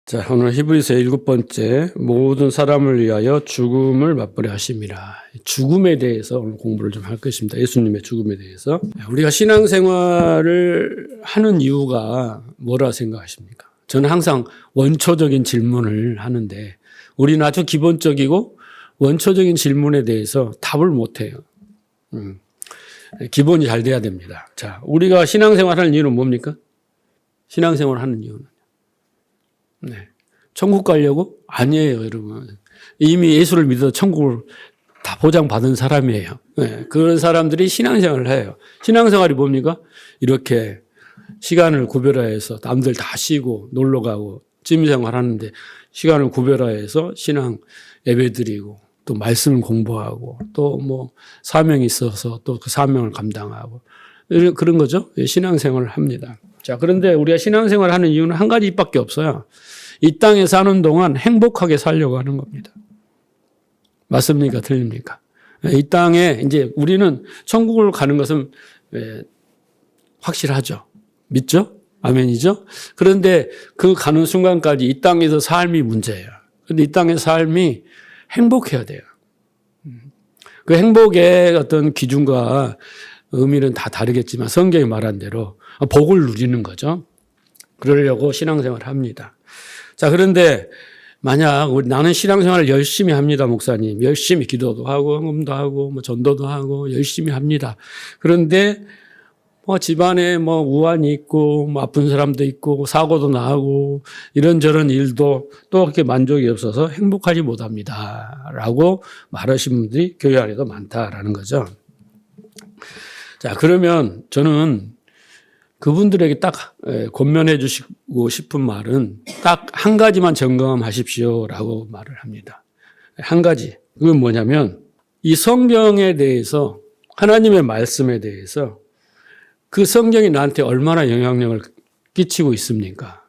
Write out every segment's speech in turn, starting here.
자, 오늘 히브리서 7번째, 모든 사람을 위하여 죽음을 맛보려 하심이라. 죽음에 대해서 오늘 공부를 좀 할 것입니다. 예수님의 죽음에 대해서. 우리가 신앙생활을 하는 이유가 뭐라 생각하십니까? 저는 항상 원초적인 질문을 하는데, 우리는 아주 기본적이고 원초적인 질문에 대해서 답을 못해요. 기본이 잘 돼야 됩니다. 자, 우리가 신앙생활 하는 이유는 뭡니까? 신앙생활 하는 이유는. 네. 천국 가려고? 아니에요, 여러분. 이미 예수를 믿어 천국을 다 보장받은 사람이에요. 네. 그런 사람들이 신앙생활을 해요. 신앙생활이 뭡니까? 이렇게 시간을 구별화해서 남들 다 쉬고 놀러 가고 취미생활 하는데 시간을 구별화해서 신앙 예배드리고 또 말씀을 공부하고 또 뭐 사명이 있어서 또 그 사명을 감당하고 그런 거죠. 신앙생활을 합니다. 자, 그런데 우리가 신앙생활을 하는 이유는 한 가지밖에 없어요. 이 땅에 사는 동안 행복하게 살려고 하는 겁니다. 맞습니까? 틀립니까? 이 땅에 이제 우리는 천국을 가는 것은 확실하죠. 믿죠? 아멘이죠? 그런데 그 가는 순간까지 이 땅에서 삶이 문제예요. 그런데 이 땅의 삶이 행복해야 돼요. 그 행복의 어떤 기준과 의미는 다 다르겠지만 성경이 말한 대로 복을 누리는 거죠. 그러려고 신앙생활을 합니다. 자, 그런데 만약 나는 신앙생활을 열심히 합니다, 목사님. 열심히 기도도 하고 헌금도 하고 뭐 전도도 하고 열심히 합니다. 그런데 뭐 집안에 뭐 우환이 있고 뭐 아픈 사람도 있고 사고도 나고 이런저런 일도 또 그렇게 만족이 없어서 행복하지 못합니다라고 말하시는 분들이 교회 안에도 많다라는 거죠. 자, 그러면 저는 그분들에게 딱 권면해 주시고 싶은 말은 딱 한 가지만 점검하십시오라고 말을 합니다. 한 가지. 그건 뭐냐면 이 성경에 대해서 하나님의 말씀에 대해서 그 성경이 나한테 얼마나 영향력을 끼치고 있습니까?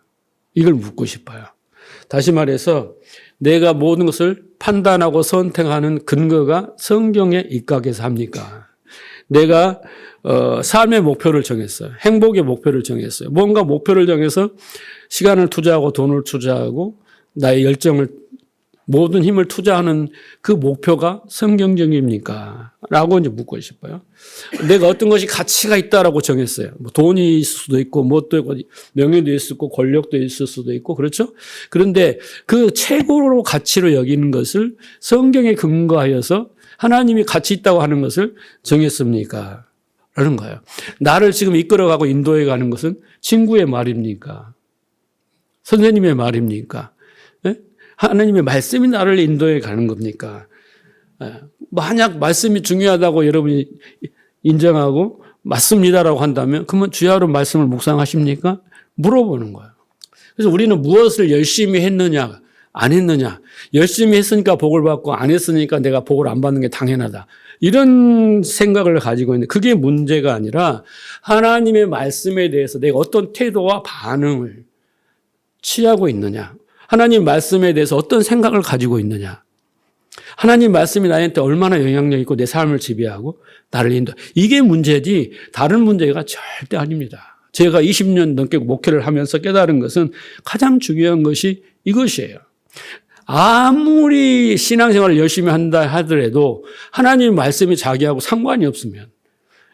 이걸 묻고 싶어요. 다시 말해서 내가 모든 것을 판단하고 선택하는 근거가 성경에 입각해서 합니까? 내가 삶의 목표를 정했어요. 행복의 목표를 정했어요. 뭔가 목표를 정해서 시간을 투자하고 돈을 투자하고 나의 열정을 모든 힘을 투자하는 그 목표가 성경적입니까? 라고 이제 묻고 싶어요. 내가 어떤 것이 가치가 있다라고 정했어요. 뭐 돈이 있을 수도 있고, 뭣도 있고, 명예도 있을 있고, 권력도 있을 수도 있고, 그렇죠? 그런데 그 최고로 가치로 여기는 것을 성경에 근거하여서 하나님이 가치 있다고 하는 것을 정했습니까? 라는 거예요. 나를 지금 이끌어가고 인도해 가는 것은 친구의 말입니까? 선생님의 말입니까? 네? 하나님의 말씀이 나를 인도해 가는 겁니까? 만약 말씀이 중요하다고 여러분이 인정하고 맞습니다라고 한다면 그러면 주야로 말씀을 묵상하십니까? 물어보는 거예요. 그래서 우리는 무엇을 열심히 했느냐 안 했느냐. 열심히 했으니까 복을 받고 안 했으니까 내가 복을 안 받는 게 당연하다. 이런 생각을 가지고 있는데 그게 문제가 아니라 하나님의 말씀에 대해서 내가 어떤 태도와 반응을 취하고 있느냐. 하나님 말씀에 대해서 어떤 생각을 가지고 있느냐. 하나님 말씀이 나한테 얼마나 영향력 있고 내 삶을 지배하고 나를 인도. 이게 문제지 다른 문제가 절대 아닙니다. 제가 20년 넘게 목회를 하면서 깨달은 것은 가장 중요한 것이 이것이에요. 아무리 신앙생활을 열심히 한다 하더라도 하나님 말씀이 자기하고 상관이 없으면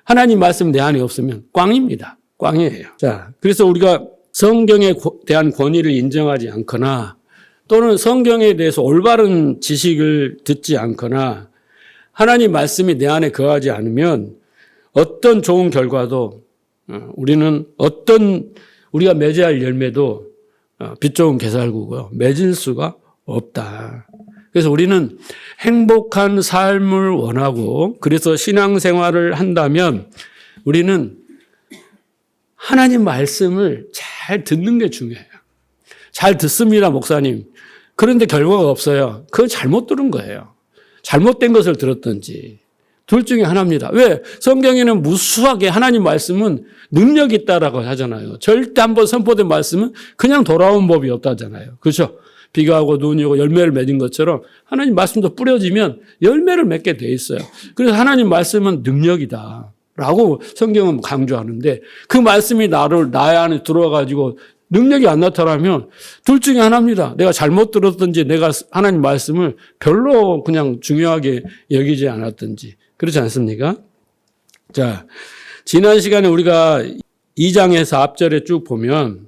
하나님 말씀 내 안에 없으면 꽝입니다. 꽝이에요. 자, 그래서 우리가 성경에 대한 권위를 인정하지 않거나 또는 성경에 대해서 올바른 지식을 듣지 않거나 하나님 말씀이 내 안에 거하지 않으면 어떤 좋은 결과도 우리는 우리가 맺어야 할 열매도 빛 좋은 게살구고요. 맺을 수가 없다. 그래서 우리는 행복한 삶을 원하고 그래서 신앙생활을 한다면 우리는 하나님 말씀을 잘 듣는 게 중요해요. 잘 듣습니다, 목사님. 그런데 결과가 없어요. 그거 잘못 들은 거예요. 잘못된 것을 들었든지. 둘 중에 하나입니다. 왜? 성경에는 무수하게 하나님 말씀은 능력이 있다라고 하잖아요. 절대 한번 선포된 말씀은 그냥 돌아온 법이 없다잖아요. 그렇죠? 비가 오고 눈이 오고 열매를 맺은 것처럼 하나님 말씀도 뿌려지면 열매를 맺게 돼 있어요. 그래서 하나님 말씀은 능력이다 라고 성경은 강조하는데 그 말씀이 나의 안에 들어와가지고 능력이 안 나타나면 둘 중에 하나입니다. 내가 잘못 들었든지 내가 하나님 말씀을 별로 그냥 중요하게 여기지 않았든지. 그렇지 않습니까? 자, 지난 시간에 우리가 2장에서 앞절에 쭉 보면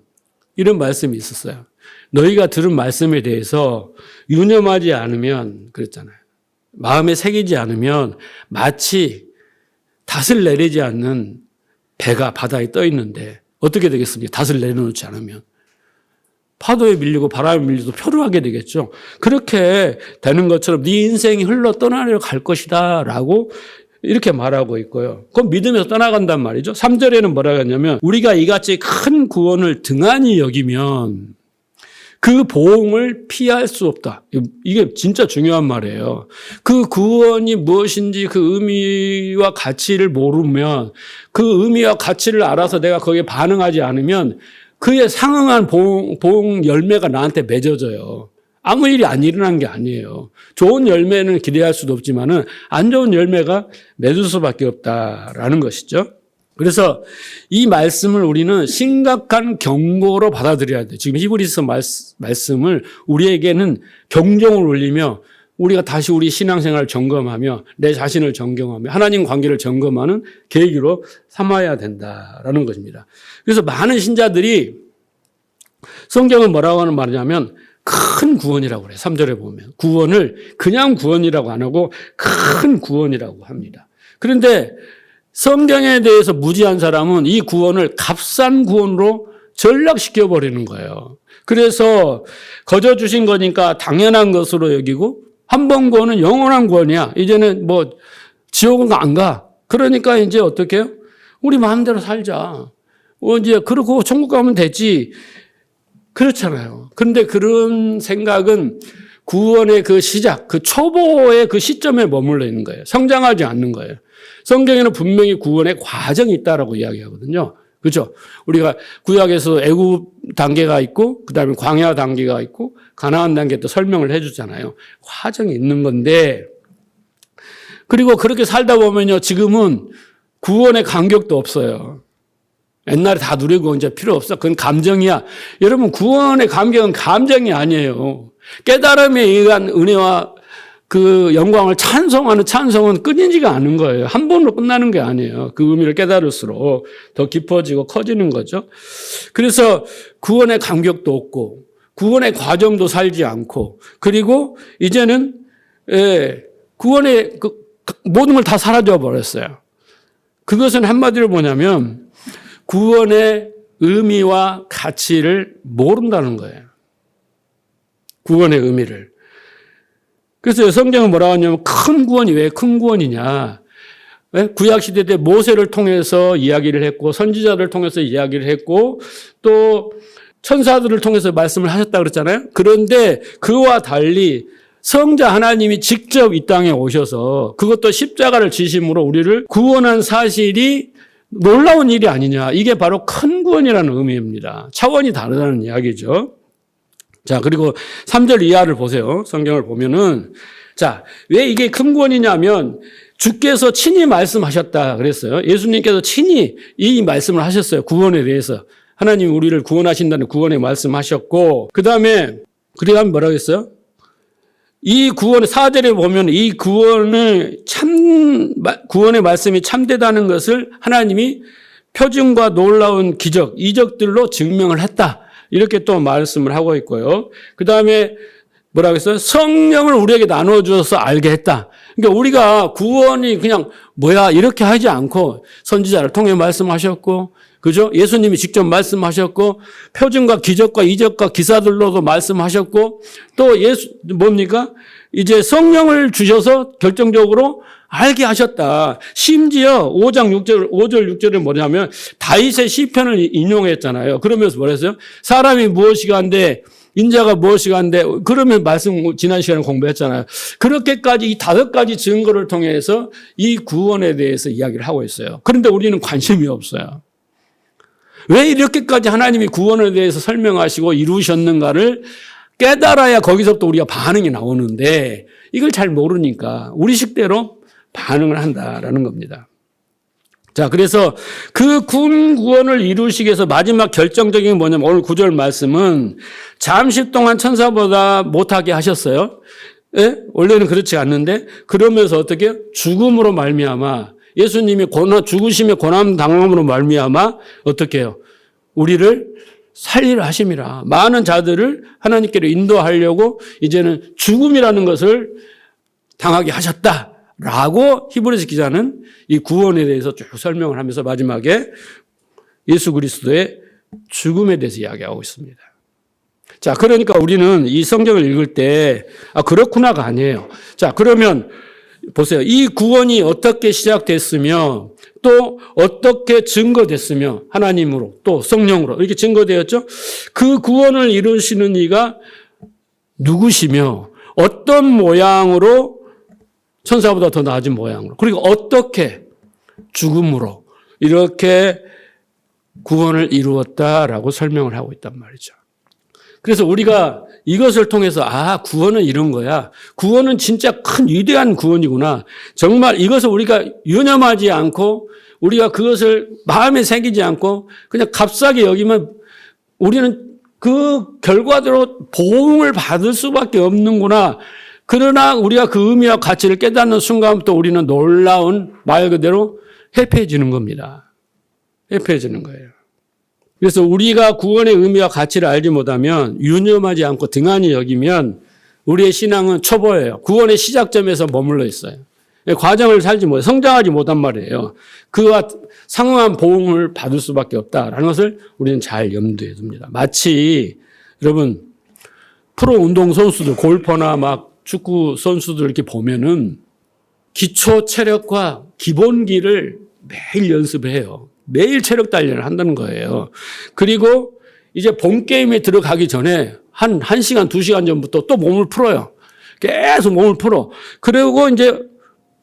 이런 말씀이 있었어요. 너희가 들은 말씀에 대해서 유념하지 않으면 그랬잖아요. 마음에 새기지 않으면 마치 닷을 내리지 않는 배가 바다에 떠 있는데 어떻게 되겠습니까? 닷을 내려놓지 않으면. 파도에 밀리고 바람에 밀려도 표류하게 되겠죠. 그렇게 되는 것처럼 네 인생이 흘러 떠나려 갈 것이다 라고 이렇게 말하고 있고요. 그건 믿음에서 떠나간단 말이죠. 3절에는 뭐라고 했냐면 우리가 이같이 큰 구원을 등한히 여기면 그 보응을 피할 수 없다. 이게 진짜 중요한 말이에요. 그 구원이 무엇인지 그 의미와 가치를 모르면 그 의미와 가치를 알아서 내가 거기에 반응하지 않으면 그에 상응한 보응 열매가 나한테 맺어져요. 아무 일이 안 일어난 게 아니에요. 좋은 열매는 기대할 수도 없지만은 안 좋은 열매가 맺을 수밖에 없다라는 것이죠. 그래서 이 말씀을 우리는 심각한 경고로 받아들여야 돼요. 지금 히브리서 말씀을 우리에게는 경종을 울리며 우리가 다시 우리 신앙생활을 점검하며 내 자신을 점검하며 하나님 관계를 점검하는 계기로 삼아야 된다라는 것입니다. 그래서 많은 신자들이 성경은 뭐라고 하는 말이냐면 큰 구원이라고 그래요. 3절에 보면. 구원을 그냥 구원이라고 안 하고 큰 구원이라고 합니다. 그런데 성경에 대해서 무지한 사람은 이 구원을 값싼 구원으로 전락시켜버리는 거예요. 그래서 거저 주신 거니까 당연한 것으로 여기고 한 번 구원은 영원한 구원이야. 이제는 뭐 지옥은 안 가. 그러니까 이제 어떻게 해요? 우리 마음대로 살자. 이제 그러고 천국 가면 되지. 그렇잖아요. 그런데 그런 생각은 구원의 그 시작, 그 초보의 그 시점에 머물러 있는 거예요. 성장하지 않는 거예요. 성경에는 분명히 구원의 과정이 있다라고 이야기하거든요. 그렇죠? 우리가 구약에서 애굽 단계가 있고 그다음에 광야 단계가 있고 가나안 단계 또 설명을 해 주잖아요. 과정이 있는 건데 그리고 그렇게 살다 보면요. 지금은 구원의 간격도 없어요. 옛날에 다 누리고 이제 필요 없어. 그건 감정이야. 여러분 구원의 감격은 감정이 아니에요. 깨달음에 의한 은혜와 그 영광을 찬송하는 찬송은 끊이지가 않은 거예요. 한 번으로 끝나는 게 아니에요. 그 의미를 깨달을수록 더 깊어지고 커지는 거죠. 그래서 구원의 감격도 없고 구원의 과정도 살지 않고 그리고 이제는 구원의 모든 걸 다 사라져 버렸어요. 그것은 한마디로 뭐냐면 구원의 의미와 가치를 모른다는 거예요. 구원의 의미를. 그래서 성경은 뭐라고 하냐면 큰 구원이 왜 큰 구원이냐. 구약시대 때 모세를 통해서 이야기를 했고 선지자를 통해서 이야기를 했고 또 천사들을 통해서 말씀을 하셨다 그랬잖아요. 그런데 그와 달리 성자 하나님이 직접 이 땅에 오셔서 그것도 십자가를 지심으로 우리를 구원한 사실이 놀라운 일이 아니냐. 이게 바로 큰 구원이라는 의미입니다. 차원이 다르다는 이야기죠. 자, 그리고 3절 이하를 보세요. 성경을 보면은. 자, 왜 이게 큰 구원이냐면 주께서 친히 말씀하셨다 그랬어요. 예수님께서 친히 이 말씀을 하셨어요. 구원에 대해서. 하나님이 우리를 구원하신다는 구원의 말씀하셨고, 그 다음에, 그래야 뭐라고 했어요? 이 구원의 4절에 보면 이 구원의 말씀이 참되다는 것을 하나님이 표징과 놀라운 기적, 이적들로 증명을 했다. 이렇게 또 말씀을 하고 있고요. 그 다음에 뭐라고 했어요? 성령을 우리에게 나눠주어서 알게 했다. 그러니까 우리가 구원이 그냥 뭐야 이렇게 하지 않고 선지자를 통해 말씀하셨고 그죠? 예수님이 직접 말씀하셨고 표징과 기적과 이적과 기사들로도 말씀하셨고 또 뭡니까? 이제 성령을 주셔서 결정적으로 알게 하셨다. 심지어 5절 6절에 뭐냐면 다윗의 시편을 인용했잖아요. 그러면서 뭐랬어요? 사람이 무엇이간데 인자가 무엇이간데 그러면 말씀 지난 시간에 공부했잖아요. 그렇게까지 이 5가지 증거를 통해서 이 구원에 대해서 이야기를 하고 있어요. 그런데 우리는 관심이 없어요. 왜 이렇게까지 하나님이 구원에 대해서 설명하시고 이루셨는가를 깨달아야 거기서부터 우리가 반응이 나오는데 이걸 잘 모르니까 우리 식대로 반응을 한다라는 겁니다. 자, 그래서 그 구원을 이루시기 위해서 마지막 결정적인 게 뭐냐면 오늘 9절 말씀은 잠시 동안 천사보다 못하게 하셨어요. 예? 원래는 그렇지 않는데 그러면서 어떻게 죽음으로 말미암아 예수님이 죽으심의 고난 당함으로 말미암아 어떻게 해요? 우리를 살리려 하심이라. 많은 자들을 하나님께로 인도하려고 이제는 죽음이라는 것을 당하게 하셨다라고 히브리서 기자는 이 구원에 대해서 쭉 설명을 하면서 마지막에 예수 그리스도의 죽음에 대해서 이야기하고 있습니다. 자, 그러니까 우리는 이 성경을 읽을 때 그렇구나가 아니에요. 자, 그러면 보세요. 이 구원이 어떻게 시작됐으며 또 어떻게 증거됐으며 하나님으로 또 성령으로 이렇게 증거되었죠. 그 구원을 이루시는 이가 누구시며 어떤 모양으로 천사보다 더 나아진 모양으로 그리고 어떻게 죽음으로 이렇게 구원을 이루었다라고 설명을 하고 있단 말이죠. 그래서 우리가 이것을 통해서 구원은 이런 거야. 구원은 진짜 큰 위대한 구원이구나. 정말 이것을 우리가 유념하지 않고 우리가 그것을 마음에 새기지 않고 그냥 값싸게 여기면 우리는 그 결과대로 보응을 받을 수밖에 없는구나. 그러나 우리가 그 의미와 가치를 깨닫는 순간부터 우리는 놀라운 말 그대로 해피해지는 겁니다. 해피해지는 거예요. 그래서 우리가 구원의 의미와 가치를 알지 못하면 유념하지 않고 등한히 여기면 우리의 신앙은 초보예요. 구원의 시작점에서 머물러 있어요. 과정을 살지 못해 성장하지 못한 말이에요. 그와 상응한 보응을 받을 수밖에 없다라는 것을 우리는 잘 염두에 둡니다. 마치 여러분 프로 운동 선수들 골퍼나 막 축구 선수들 이렇게 보면은 기초 체력과 기본기를 매일 연습을 해요. 매일 체력 단련을 한다는 거예요. 그리고 이제 본 게임에 들어가기 전에 한 1시간, 2시간 전부터 또 몸을 풀어요. 계속 몸을 풀어. 그리고 이제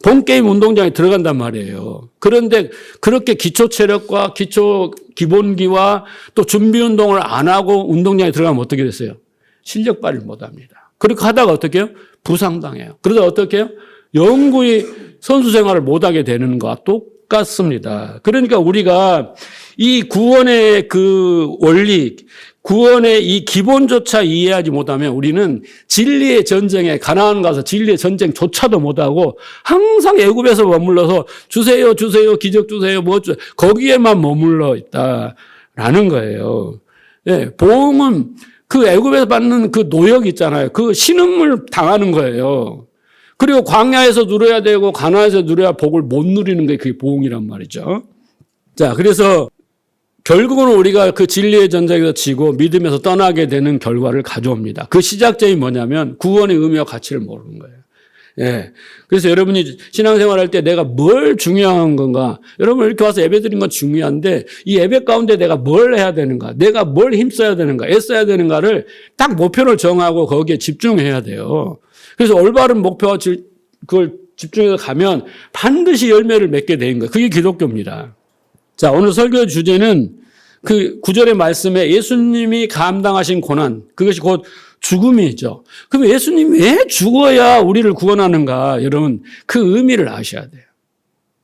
본 게임 운동장에 들어간단 말이에요. 그런데 그렇게 기초 체력과 기초 기본기와 또 준비 운동을 안 하고 운동장에 들어가면 어떻게 됐어요? 실력 발휘를 못 합니다. 그렇게 하다가 어떻게 해요? 부상당해요. 그러다 어떻게 해요? 영구히 선수 생활을 못 하게 되는 것과 똑같습니다. 그러니까 우리가 이 구원의 그 원리, 구원의 이 기본조차 이해하지 못하면 우리는 진리의 전쟁에 가나안 가서 진리의 전쟁조차도 못하고 항상 애굽에서 머물러서 주세요, 주세요, 기적 주세요, 뭐 주세요. 거기에만 머물러 있다라는 거예요. 예, 보응은 그 애굽에서 받는 그 노역 있잖아요. 그 신음을 당하는 거예요. 그리고 광야에서 누려야 되고 가나안에서 누려야 복을 못 누리는 게 그게 보응이란 말이죠. 자, 그래서 결국은 우리가 그 진리의 전쟁에서 지고 믿음에서 떠나게 되는 결과를 가져옵니다. 그 시작점이 뭐냐면 구원의 의미와 가치를 모르는 거예요. 예. 그래서 여러분이 신앙생활 할 때 내가 뭘 중요한 건가? 여러분 이렇게 와서 예배 드리는 건 중요한데 이 예배 가운데 내가 뭘 해야 되는가? 내가 뭘 힘써야 되는가? 애써야 되는가를 딱 목표를 정하고 거기에 집중해야 돼요. 그래서 올바른 목표와 그걸 집중해서 가면 반드시 열매를 맺게 되는 거예요. 그게 기독교입니다. 자, 오늘 설교의 주제는 그 9절의 말씀에 예수님이 감당하신 고난, 그것이 곧 죽음이죠. 그럼 예수님이 왜 죽어야 우리를 구원하는가? 여러분, 그 의미를 아셔야 돼요.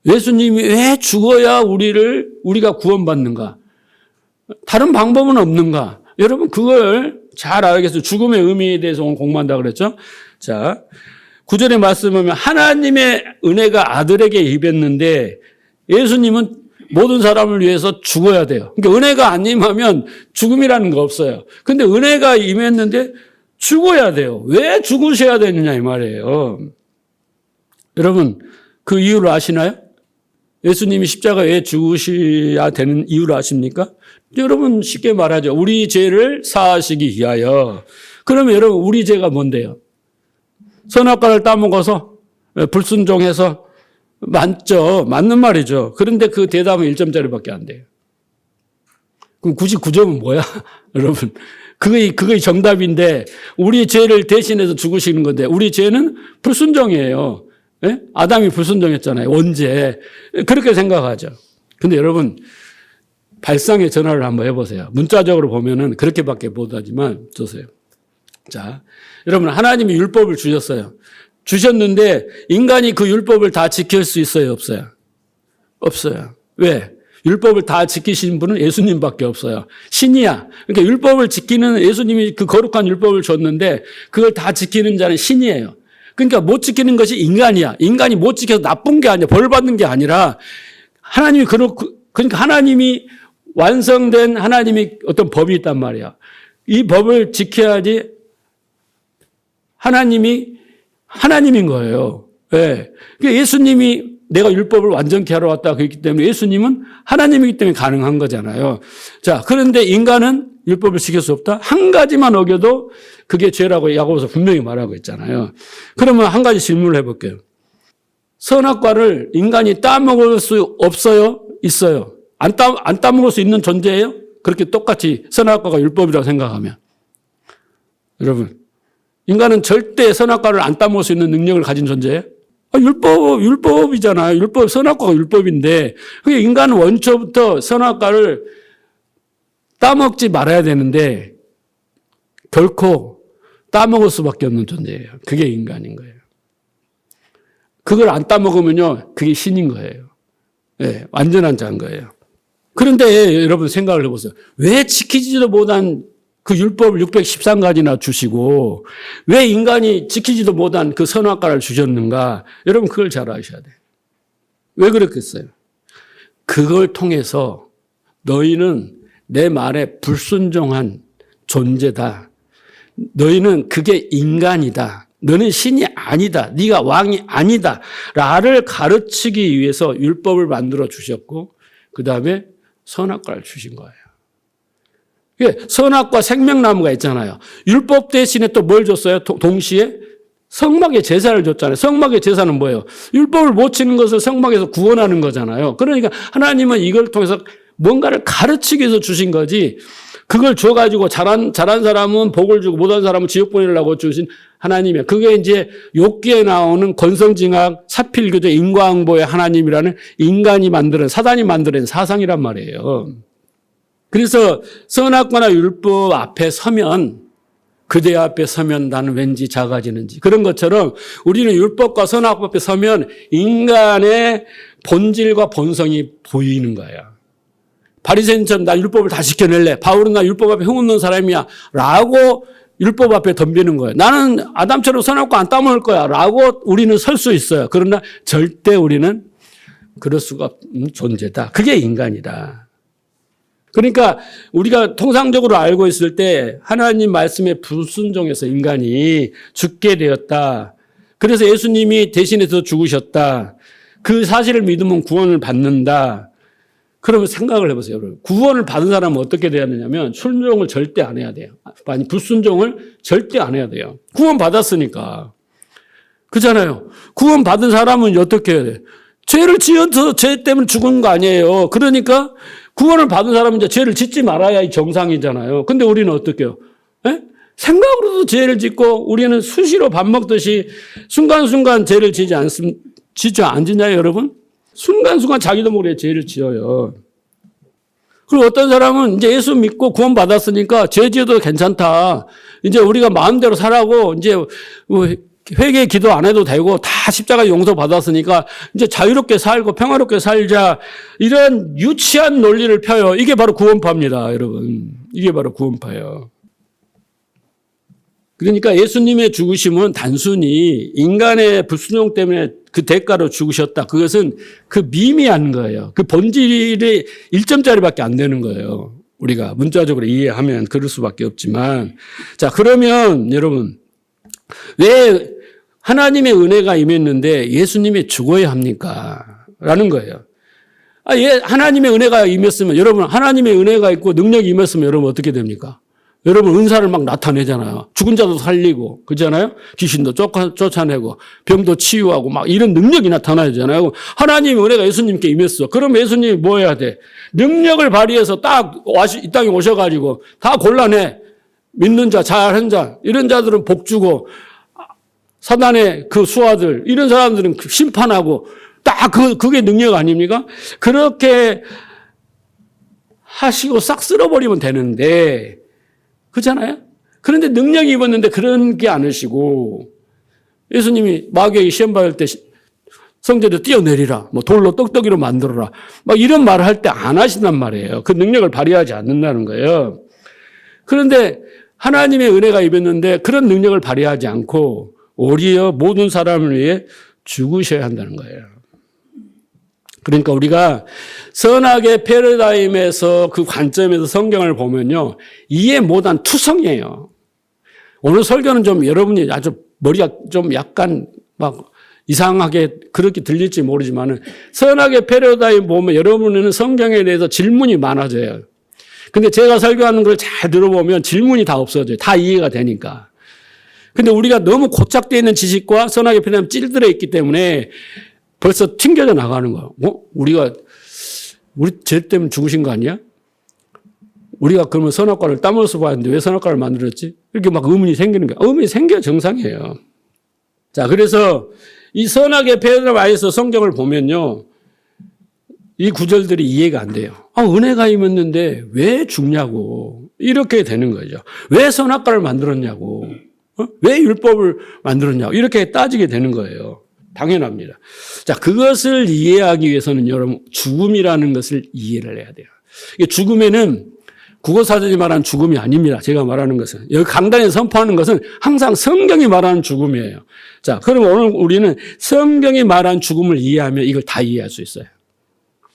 예수님이 왜 죽어야 우리가 구원받는가? 다른 방법은 없는가? 여러분, 그걸 잘 알겠어요. 죽음의 의미에 대해서 오늘 공부한다고 그랬죠? 자, 9절의 말씀은 하나님의 은혜가 아들에게 임했는데 예수님은 모든 사람을 위해서 죽어야 돼요. 그러니까 은혜가 안 임하면 죽음이라는 거 없어요. 근데 은혜가 임했는데 죽어야 돼요. 왜 죽으셔야 되느냐 이 말이에요. 여러분 그 이유를 아시나요? 예수님이 십자가에 왜 죽으셔야 되는 이유를 아십니까? 여러분 쉽게 말하죠. 우리 죄를 사하시기 위하여. 그러면 여러분 우리 죄가 뭔데요? 선악과를 따먹어서 불순종해서 맞죠. 맞는 말이죠. 그런데 그 대답은 1점짜리밖에 안 돼요. 그럼 99점은 뭐야? 여러분. 그게 정답인데 우리 죄를 대신해서 죽으시는 건데 우리 죄는 불순종이에요. 예? 아담이 불순종했잖아요. 원죄. 그렇게 생각하죠. 근데 여러분 발상의 전환을 한번 해보세요. 문자적으로 보면은 그렇게밖에 못하지만 보세요. 자, 여러분 하나님이 율법을 주셨어요. 주셨는데 인간이 그 율법을 다 지킬 수 있어요? 없어요? 없어요. 왜? 율법을 다 지키신 분은 예수님밖에 없어요. 신이야. 그러니까 율법을 지키는 예수님이 그 거룩한 율법을 줬는데 그걸 다 지키는 자는 신이에요. 그러니까 못 지키는 것이 인간이야. 인간이 못 지켜서 나쁜 게 아니야. 벌 받는 게 아니라 하나님이 그러니까 하나님이 완성된 하나님이 어떤 법이 있단 말이야. 이 법을 지켜야지 하나님인 거예요. 네. 그러니까 예수님이 내가 율법을 완전케 하러 왔다 그랬기 때문에 예수님은 하나님이기 때문에 가능한 거잖아요. 자, 그런데 인간은 율법을 지킬 수 없다? 한 가지만 어겨도 그게 죄라고 야고보서 분명히 말하고 있잖아요. 그러면 한 가지 질문을 해볼게요. 선악과를 인간이 따먹을 수 없어요? 있어요? 안 따먹을 수 있는 존재예요? 그렇게 똑같이 선악과가 율법이라고 생각하면. 여러분, 인간은 절대 선악과를 안 따먹을 수 있는 능력을 가진 존재예요? 율법이잖아요. 선악과가 율법인데, 그게 인간은 원초부터 선악과를 따먹지 말아야 되는데, 결코 따먹을 수밖에 없는 존재예요. 그게 인간인 거예요. 그걸 안 따먹으면요, 그게 신인 거예요. 네, 완전한 자인 거예요. 그런데 여러분 생각을 해보세요. 왜 지키지도 못한 그 율법을 613가지나 주시고 왜 인간이 지키지도 못한 그 선악과를 주셨는가? 여러분 그걸 잘 아셔야 돼요. 왜 그랬겠어요? 그걸 통해서 너희는 내 말에 불순종한 존재다. 너희는 그게 인간이다. 너는 신이 아니다. 네가 왕이 아니다. 라를 가르치기 위해서 율법을 만들어 주셨고 그 다음에 선악과를 주신 거예요. 선악과 생명나무가 있잖아요. 율법 대신에 또 뭘 줬어요? 동시에 성막의 제사를 줬잖아요. 성막의 제사는 뭐예요? 율법을 못 지키는 것을 성막에서 구원하는 거잖아요. 그러니까 하나님은 이걸 통해서 뭔가를 가르치기 위해서 주신 거지 그걸 줘가지고 잘한 사람은 복을 주고 못한 사람은 지옥 보내려고 주신 하나님이에요. 그게 이제 욥기에 나오는 권성징악 사필교조 인과응보의 하나님이라는 인간이 만드는 사단이 만드는 사상이란 말이에요. 그래서 선악과나 율법 앞에 서면 그대 앞에 서면 나는 왠지 작아지는지 그런 것처럼 우리는 율법과 선악 앞에 서면 인간의 본질과 본성이 보이는 거야. 바리새인처럼 나 율법을 다 지켜낼래. 바울은 나 율법 앞에 흠없는 사람이야. 라고 율법 앞에 덤비는 거예요. 나는 아담처럼 선악과 안 따먹을 거야. 라고 우리는 설 수 있어요. 그러나 절대 우리는 그럴 수가 없는 존재다. 그게 인간이다. 그러니까 우리가 통상적으로 알고 있을 때 하나님 말씀에 불순종해서 인간이 죽게 되었다. 그래서 예수님이 대신해서 죽으셨다. 그 사실을 믿으면 구원을 받는다. 그러면 생각을 해보세요. 여러분. 구원을 받은 사람은 어떻게 돼야 되냐면 순종을 절대 안 해야 돼요. 아니 불순종을 절대 안 해야 돼요. 구원 받았으니까. 그렇잖아요. 구원 받은 사람은 어떻게 해야 돼요? 죄를 지어서 죄 때문에 죽은 거 아니에요. 그러니까 구원을 받은 사람은 이제 죄를 짓지 말아야 이 정상이잖아요. 근데 우리는 어떻게 해요? 에? 생각으로도 죄를 짓고 우리는 수시로 밥 먹듯이 순간순간 죄를 지지 않지냐요, 여러분? 순간순간 자기도 모르게 죄를 지어요. 그리고 어떤 사람은 이제 예수 믿고 구원 받았으니까 죄 지어도 괜찮다. 이제 우리가 마음대로 살라고 이제 회개 기도 안 해도 되고 다 십자가 용서 받았으니까 이제 자유롭게 살고 평화롭게 살자. 이런 유치한 논리를 펴요. 이게 바로 구원파입니다, 여러분. 이게 바로 구원파예요. 그러니까 예수님의 죽으심은 단순히 인간의 불순종 때문에 그 대가로 죽으셨다. 그것은 그 미미한 거예요. 그 본질이 1점짜리밖에 안 되는 거예요. 우리가 문자적으로 이해하면 그럴 수밖에 없지만. 자, 그러면 여러분, 왜 하나님의 은혜가 임했는데 예수님이 죽어야 합니까? 라는 거예요. 하나님의 은혜가 임했으면, 여러분, 하나님의 은혜가 있고 능력이 임했으면 여러분 어떻게 됩니까? 여러분 은사를 막 나타내잖아요. 죽은 자도 살리고, 그렇잖아요? 귀신도 쫓아내고, 병도 치유하고, 막 이런 능력이 나타나잖아요. 하나님의 은혜가 예수님께 임했어. 그럼 예수님이 뭐 해야 돼? 능력을 발휘해서 딱 이 땅에 오셔가지고 다 골라내. 믿는 자, 잘한 자, 이런 자들은 복 주고, 사단의 그 수하들, 이런 사람들은 심판하고, 딱 그게 능력 아닙니까? 그렇게 하시고 싹 쓸어버리면 되는데, 그렇잖아요? 그런데 능력이 입었는데 그런 게 않으시고, 예수님이 마귀에게 시험 받을 때 성전에 뛰어내리라. 뭐 돌로 떡떡이로 만들어라. 막 이런 말을 할 때 안 하신단 말이에요. 그 능력을 발휘하지 않는다는 거예요. 그런데 하나님의 은혜가 입었는데 그런 능력을 발휘하지 않고 오히려 모든 사람을 위해 죽으셔야 한다는 거예요. 그러니까 우리가 선악의 패러다임에서 그 관점에서 성경을 보면요. 이해 못한 투성이에요. 오늘 설교는 좀 여러분이 아주 머리가 좀 약간 막 이상하게 그렇게 들릴지 모르지만 선악의 패러다임 보면 여러분은 성경에 대해서 질문이 많아져요. 근데 제가 설교하는 걸 잘 들어보면 질문이 다 없어져요. 다 이해가 되니까. 근데 우리가 너무 고착되어 있는 지식과 선악의 패러다임 찔들어 있기 때문에 벌써 튕겨져 나가는 거예요. 우리 죄 때문에 죽으신 거 아니야? 우리가 그러면 선악과를 따먹어서 봤는데 왜 선악과를 만들었지? 이렇게 막 의문이 생기는 거예요. 의문이 생겨야 정상이에요. 자, 그래서 이 선악의 패러다임 안에서 성경을 보면요. 이 구절들이 이해가 안 돼요. 은혜가 임했는데 왜 죽냐고. 이렇게 되는 거죠. 왜 선악과를 만들었냐고. 왜 율법을 만들었냐고. 이렇게 따지게 되는 거예요. 당연합니다. 자, 그것을 이해하기 위해서는 여러분 죽음이라는 것을 이해를 해야 돼요. 죽음에는 국어사전이 말하는 죽음이 아닙니다. 제가 말하는 것은. 여기 강단에 선포하는 것은 항상 성경이 말하는 죽음이에요. 자, 그럼 오늘 우리는 성경이 말하는 죽음을 이해하면 이걸 다 이해할 수 있어요.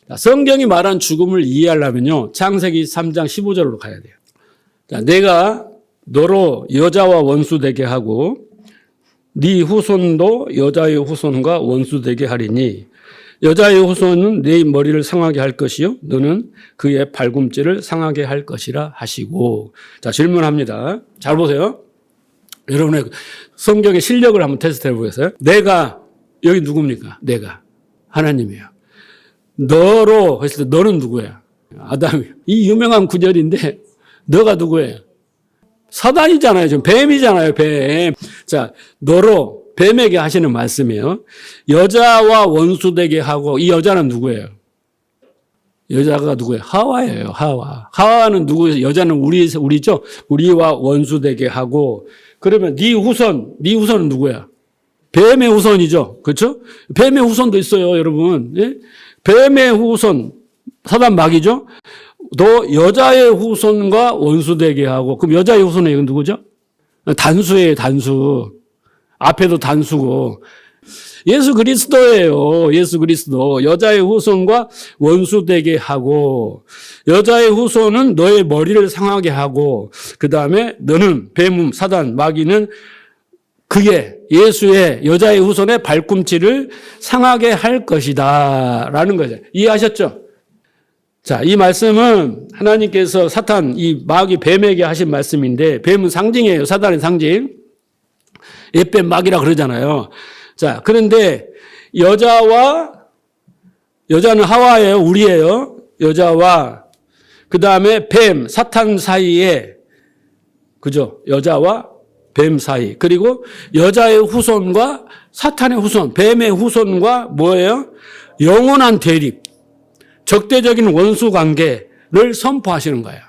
자, 성경이 말하는 죽음을 이해하려면요. 창세기 3장 15절로 가야 돼요. 자, 내가 너로 여자와 원수되게 하고 네 후손도 여자의 후손과 원수되게 하리니 여자의 후손은 네 머리를 상하게 할 것이요 너는 그의 발꿈치를 상하게 할 것이라 하시고. 자, 질문합니다. 잘 보세요. 여러분의 성경의 실력을 한번 테스트해 보겠어요? 내가 여기 누굽니까? 내가 하나님이에요. 너로 했을 때 너는 누구야? 아담이에요. 이 유명한 구절인데 너가 누구예요? 사단이잖아요. 지금 뱀이잖아요. 뱀. 자, 너로 뱀에게 하시는 말씀이에요. 여자와 원수되게 하고. 이 여자는 누구예요? 여자가 누구예요? 하와예요. 하와. 하와는 누구예요? 여자는 우리죠. 우리와 원수되게 하고. 그러면 네 후손은 누구야? 뱀의 후손이죠. 그렇죠? 뱀의 후손도 있어요, 여러분. 예? 뱀의 후손 사단 마귀죠. 너 여자의 후손과 원수되게 하고. 그럼 여자의 후손은 이건 누구죠? 단수예요, 단수. 앞에도 단수고. 예수 그리스도예요. 예수 그리스도. 여자의 후손과 원수되게 하고, 여자의 후손은 너의 머리를 상하게 하고, 그 다음에 너는 뱀, 사단, 마귀는 그게 예수의 여자의 후손의 발꿈치를 상하게 할 것이다 라는 거죠. 이해하셨죠? 자, 이 말씀은 하나님께서 사탄, 이 마귀 뱀에게 하신 말씀인데, 뱀은 상징이에요. 사단의 상징. 옛뱀 마귀라 그러잖아요. 자, 그런데 여자는 하와예요. 우리예요. 여자와 그 다음에 뱀, 사탄 사이에, 그죠? 여자와 뱀 사이. 그리고 여자의 후손과 사탄의 후손, 뱀의 후손과 뭐예요? 영원한 대립, 적대적인 원수 관계를 선포하시는 거예요.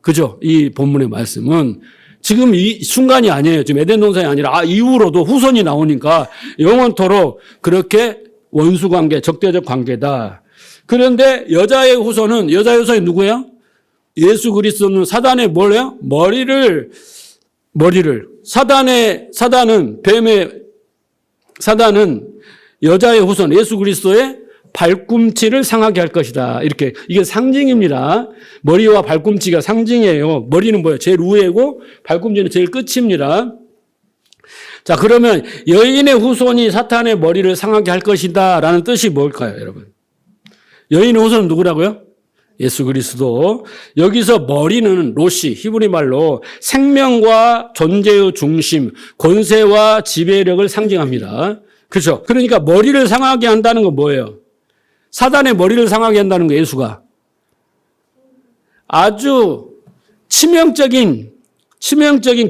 그죠? 이 본문의 말씀은 지금 이 순간이 아니에요. 지금 에덴 동산이 아니라 이후로도 후손이 나오니까 영원토록 그렇게 원수 관계, 적대적 관계다. 그런데 여자의 후손이 누구예요? 예수 그리스도는 사단의 뭐예요? 머리를 사단은 여자의 후손 예수 그리스도의 발꿈치를 상하게 할 것이다. 이렇게 이게 상징입니다. 머리와 발꿈치가 상징이에요. 머리는 뭐예요? 제일 위에고 발꿈치는 제일 끝입니다. 자, 그러면 여인의 후손이 사탄의 머리를 상하게 할 것이다 라는 뜻이 뭘까요, 여러분? 여인의 후손은 누구라고요? 예수 그리스도. 여기서 머리는 로시, 히브리 말로 생명과 존재의 중심, 권세와 지배력을 상징합니다. 그렇죠? 그러니까 머리를 상하게 한다는 건 뭐예요? 사단의 머리를 상하게 한다는 거 예수가. 아주 치명적인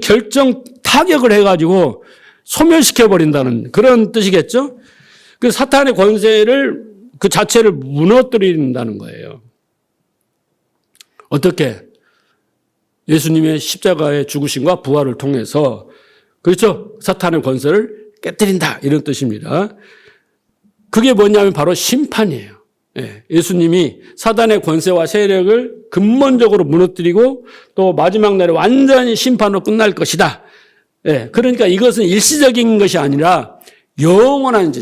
결정 타격을 해가지고 소멸시켜버린다는 그런 뜻이겠죠? 그 사탄의 권세를 그 자체를 무너뜨린다는 거예요. 어떻게? 예수님의 십자가의 죽으심과 부활을 통해서, 그렇죠? 사탄의 권세를 깨뜨린다 이런 뜻입니다. 그게 뭐냐면 바로 심판이에요. 예, 예수님이 사단의 권세와 세력을 근본적으로 무너뜨리고 또 마지막 날에 완전히 심판으로 끝날 것이다. 예, 그러니까 이것은 일시적인 것이 아니라 영원한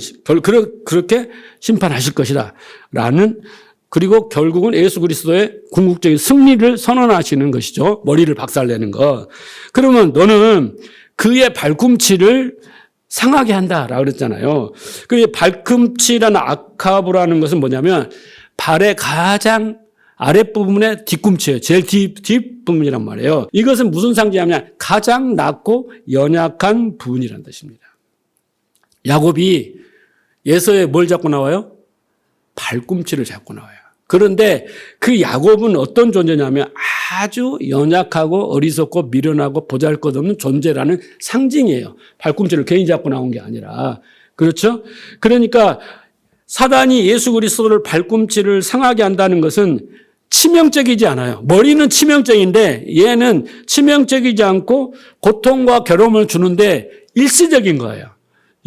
그렇게 심판하실 것이다. 라는, 그리고 결국은 예수 그리스도의 궁극적인 승리를 선언하시는 것이죠. 머리를 박살내는 것. 그러면 너는 그의 발꿈치를 상하게 한다라고 그랬잖아요. 그 발꿈치라는 아카브라는 것은 뭐냐면 발의 가장 아랫부분의 뒤꿈치예요. 제일 뒷부분이란 말이에요. 이것은 무슨 상징이냐면 가장 낮고 연약한 부분이라는 뜻입니다. 야곱이 에서에 뭘 잡고 나와요? 발꿈치를 잡고 나와요. 그런데 그 야곱은 어떤 존재냐면 아주 연약하고 어리석고 미련하고 보잘것없는 존재라는 상징이에요. 발꿈치를 괜히 잡고 나온 게 아니라. 그렇죠? 그러니까 사단이 예수 그리스도를 발꿈치를 상하게 한다는 것은 치명적이지 않아요. 머리는 치명적인데 얘는 치명적이지 않고 고통과 괴로움을 주는데 일시적인 거예요.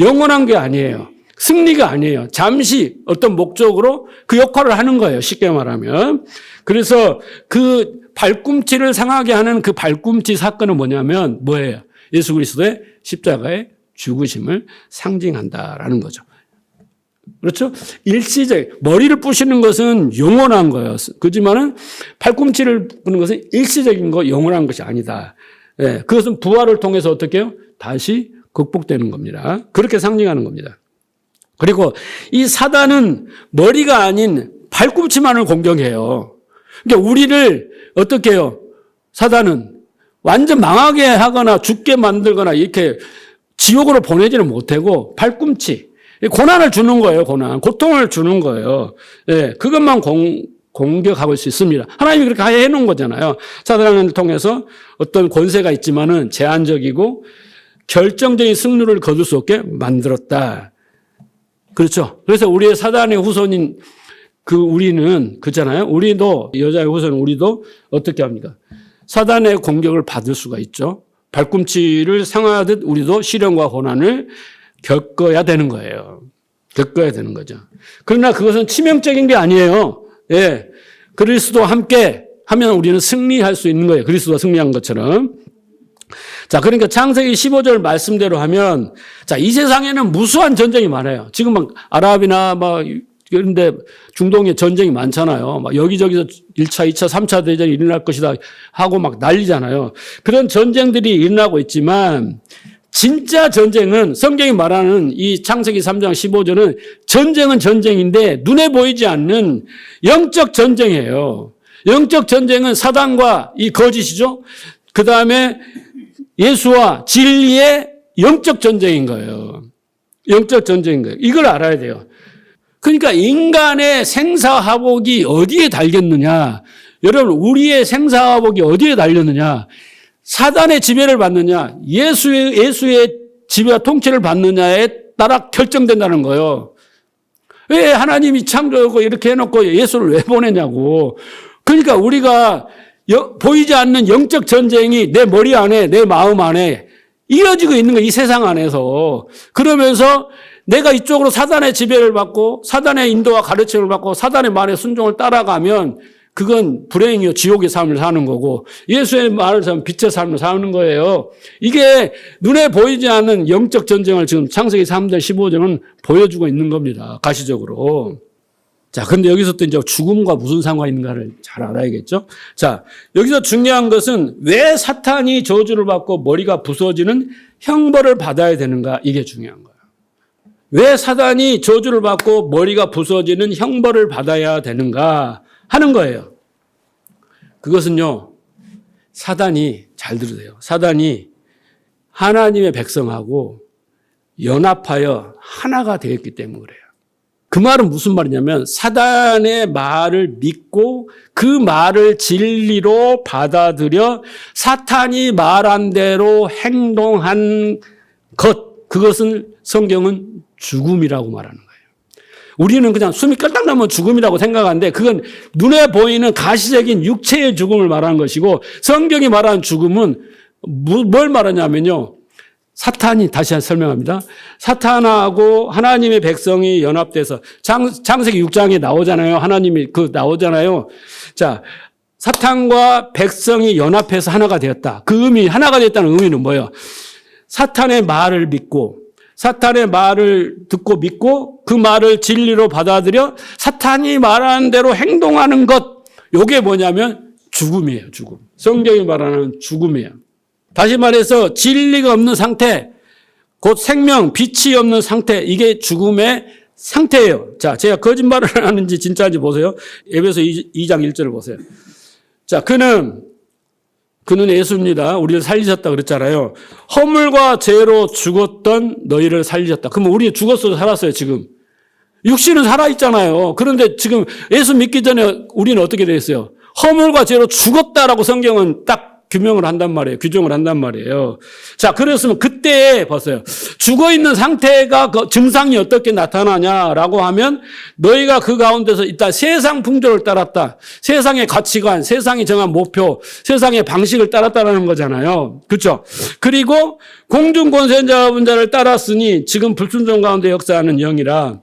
영원한 게 아니에요. 승리가 아니에요. 잠시 어떤 목적으로 그 역할을 하는 거예요. 쉽게 말하면. 그래서 그 발꿈치를 상하게 하는 그 발꿈치 사건은 뭐냐면 뭐예요? 예수 그리스도의 십자가의 죽으심을 상징한다라는 거죠. 그렇죠? 일시적, 머리를 부시는 것은 영원한 거예요. 그렇지만은 발꿈치를 부는 것은 일시적인 거, 영원한 것이 아니다. 예, 그것은 부활을 통해서 어떻게 해요? 다시 극복되는 겁니다. 그렇게 상징하는 겁니다. 그리고 이 사단은 머리가 아닌 발꿈치만을 공격해요. 그러니까 우리를 어떻게 해요? 사단은 완전 망하게 하거나 죽게 만들거나 이렇게 지옥으로 보내지는 못하고 발꿈치, 고난을 주는 거예요. 고통을 주는 거예요. 예, 그것만 공격하고 수 있습니다. 하나님이 그렇게 해놓은 거잖아요. 사단을 통해서 어떤 권세가 있지만은 제한적이고 결정적인 승리를 거둘 수 없게 만들었다. 그렇죠. 그래서 우리의 사단의 후손인 우리는, 그렇잖아요. 우리도, 여자의 후손 우리도 어떻게 합니까? 사단의 공격을 받을 수가 있죠. 발꿈치를 상하듯 우리도 시련과 고난을 겪어야 되는 거예요. 겪어야 되는 거죠. 그러나 그것은 치명적인 게 아니에요. 예. 그리스도와 함께 하면 우리는 승리할 수 있는 거예요. 그리스도가 승리한 것처럼. 자, 그러니까 창세기 15절 말씀대로 하면, 자, 이 세상에는 무수한 전쟁이 많아요. 지금 막 아랍이나 막 그런데 중동에 전쟁이 많잖아요. 막 여기저기서 1차, 2차, 3차 대전이 일어날 것이다 하고 막 난리잖아요. 그런 전쟁들이 일어나고 있지만, 진짜 전쟁은 성경이 말하는 이 창세기 3장 15절은 전쟁은 전쟁인데 눈에 보이지 않는 영적 전쟁이에요. 영적 전쟁은 사단과 이 거짓이죠. 그 다음에 예수와 진리의 영적 전쟁인 거예요. 영적 전쟁인 거예요. 이걸 알아야 돼요. 그러니까 인간의 생사화복이 어디에 달렸느냐. 여러분, 우리의 생사화복이 어디에 달렸느냐. 사단의 지배를 받느냐, 예수의 지배와 통치를 받느냐에 따라 결정된다는 거예요. 왜 하나님이 창조하고 이렇게 해놓고 예수를 왜 보내냐고. 그러니까 우리가 보이지 않는 영적 전쟁이 내 머리 안에, 내 마음 안에 이어지고 있는 거예요. 이 세상 안에서. 그러면서 내가 이쪽으로 사단의 지배를 받고 사단의 인도와 가르침을 받고 사단의 말에 순종을 따라가면 그건 불행이요. 지옥의 삶을 사는 거고 예수의 말을 사면 빛의 삶을 사는 거예요. 이게 눈에 보이지 않는 영적 전쟁을 지금 창세기 3장 15절은 보여주고 있는 겁니다. 가시적으로. 자, 근데 여기서 또 이제 죽음과 무슨 상관이 있는가를 잘 알아야겠죠? 자, 여기서 중요한 것은 왜 사탄이 저주를 받고 머리가 부서지는 형벌을 받아야 되는가? 이게 중요한 거예요. 왜 사단이 저주를 받고 머리가 부서지는 형벌을 받아야 되는가 하는 거예요. 그것은요, 사단이, 잘 들으세요. 사단이 하나님의 백성하고 연합하여 하나가 되었기 때문에 그래요. 그 말은 무슨 말이냐면 사단의 말을 믿고 그 말을 진리로 받아들여 사탄이 말한 대로 행동한 것, 그것은 성경은 죽음이라고 말하는 거예요. 우리는 그냥 숨이 끌딱 나면 죽음이라고 생각하는데 그건 눈에 보이는 가시적인 육체의 죽음을 말하는 것이고 성경이 말하는 죽음은 뭘 말하냐면요. 사탄이, 다시 한번 설명합니다. 사탄하고 하나님의 백성이 연합돼서 창세기 6장에 나오잖아요. 하나님이 나오잖아요. 자, 사탄과 백성이 연합해서 하나가 되었다. 그 의미, 하나가 됐다는 의미는 뭐예요? 사탄의 말을 믿고, 사탄의 말을 듣고 믿고 그 말을 진리로 받아들여 사탄이 말하는 대로 행동하는 것. 이게 뭐냐면 죽음이에요. 죽음. 성경이 말하는 죽음이에요. 다시 말해서 진리가 없는 상태, 곧 생명, 빛이 없는 상태, 이게 죽음의 상태예요. 자, 제가 거짓말을 하는지 진짜인지 보세요. 에베소 2장 1절을 보세요. 자, 그는 예수입니다. 우리를 살리셨다 그랬잖아요. 허물과 죄로 죽었던 너희를 살리셨다. 그러면 우리 죽었어도 살았어요, 지금. 육신은 살아있잖아요. 그런데 지금 예수 믿기 전에 우리는 어떻게 되었어요? 허물과 죄로 죽었다라고 성경은 딱 규명을 한단 말이에요. 규정을 한단 말이에요. 자, 그랬으면 그때 봤어요. 죽어 있는 상태가 그 증상이 어떻게 나타나냐라고 하면 너희가 그 가운데서 일단 세상 풍조를 따랐다. 세상의 가치관, 세상이 정한 목표, 세상의 방식을 따랐다라는 거잖아요. 그렇죠? 그리고 공중 권세 잡은 자를 따랐으니 지금 불순종 가운데 역사하는 영이라.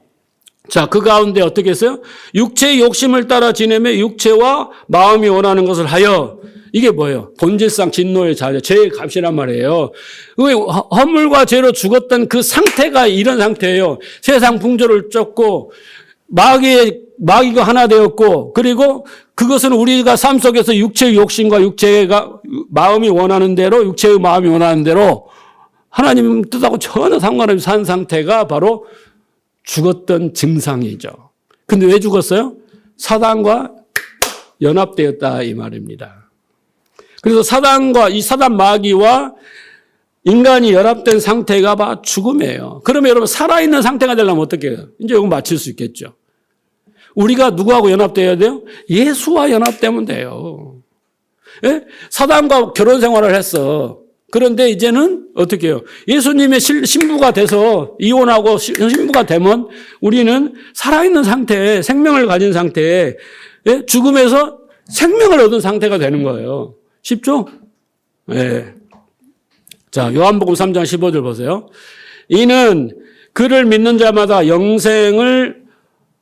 자, 그 가운데 어떻게 했어요? 육체의 욕심을 따라 지내며 육체와 마음이 원하는 것을 하여. 이게 뭐예요? 본질상 진노의 자녀, 죄의 값이란 말이에요. 허물과 죄로 죽었던 그 상태가 이런 상태예요. 세상 풍조를 쫓고 마귀가 하나 되었고, 그리고 그것은 우리가 삶 속에서 육체의 욕심과 육체가 마음이 원하는 대로, 육체의 마음이 원하는 대로 하나님 뜻하고 전혀 상관없이 산 상태가 바로 죽었던 증상이죠. 근데 왜 죽었어요? 사단과 연합되었다 이 말입니다. 그래서 사단과 이 사단 마귀와 인간이 연합된 상태가 바로 죽음이에요. 그러면 여러분 살아있는 상태가 되려면 어떻게 해요? 이제 이거 맞출 수 있겠죠. 우리가 누구하고 연합되어야 돼요? 예수와 연합되면 돼요. 예? 사단과 결혼 생활을 했어. 그런데 이제는 어떻게 해요? 예수님의 신부가 돼서 이혼하고 신부가 되면 우리는 살아있는 상태에 생명을 가진 상태에 예? 죽음에서 생명을 얻은 상태가 되는 거예요. 쉽죠? 네. 자, 요한복음 3장 15절 보세요. 이는 그를 믿는 자마다 영생을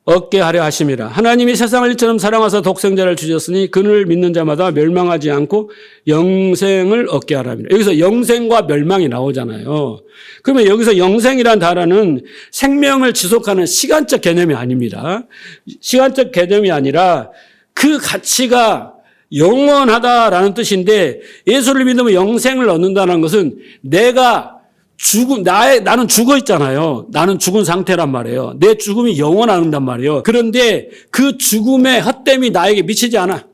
얻게 하려 하심이라. 하나님이 세상을 이처럼 사랑하사 독생자를 주셨으니 그를 믿는 자마다 멸망하지 않고 영생을 얻게 하라니라. 여기서 영생과 멸망이 나오잖아요. 그러면 여기서 영생이란 단어는 생명을 지속하는 시간적 개념이 아닙니다. 시간적 개념이 아니라 그 가치가 영원하다라는 뜻인데 예수를 믿으면 영생을 얻는다는 것은 나는 죽어 있잖아요. 나는 죽은 상태란 말이에요. 내 죽음이 영원한단 말이에요. 그런데 그 죽음의 헛됨이 나에게 미치지 않아.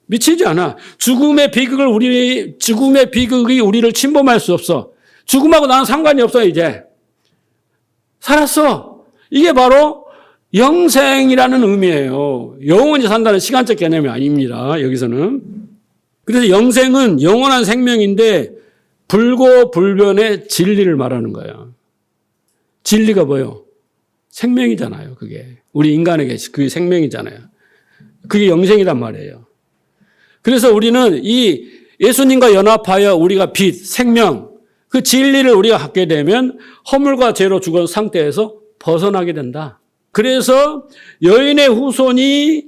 미치지 않아. 죽음의 비극이 우리를 침범할 수 없어. 죽음하고 나는 상관이 없어요, 이제. 살았어. 이게 바로 영생이라는 의미예요. 영원히 산다는 시간적 개념이 아닙니다. 여기서는. 그래서 영생은 영원한 생명인데 불고불변의 진리를 말하는 거예요. 진리가 뭐예요? 생명이잖아요. 그게. 우리 인간에게 그게 생명이잖아요. 그게 영생이란 말이에요. 그래서 우리는 이 예수님과 연합하여 우리가 빛, 생명, 그 진리를 우리가 갖게 되면 허물과 죄로 죽은 상태에서 벗어나게 된다. 그래서 여인의 후손이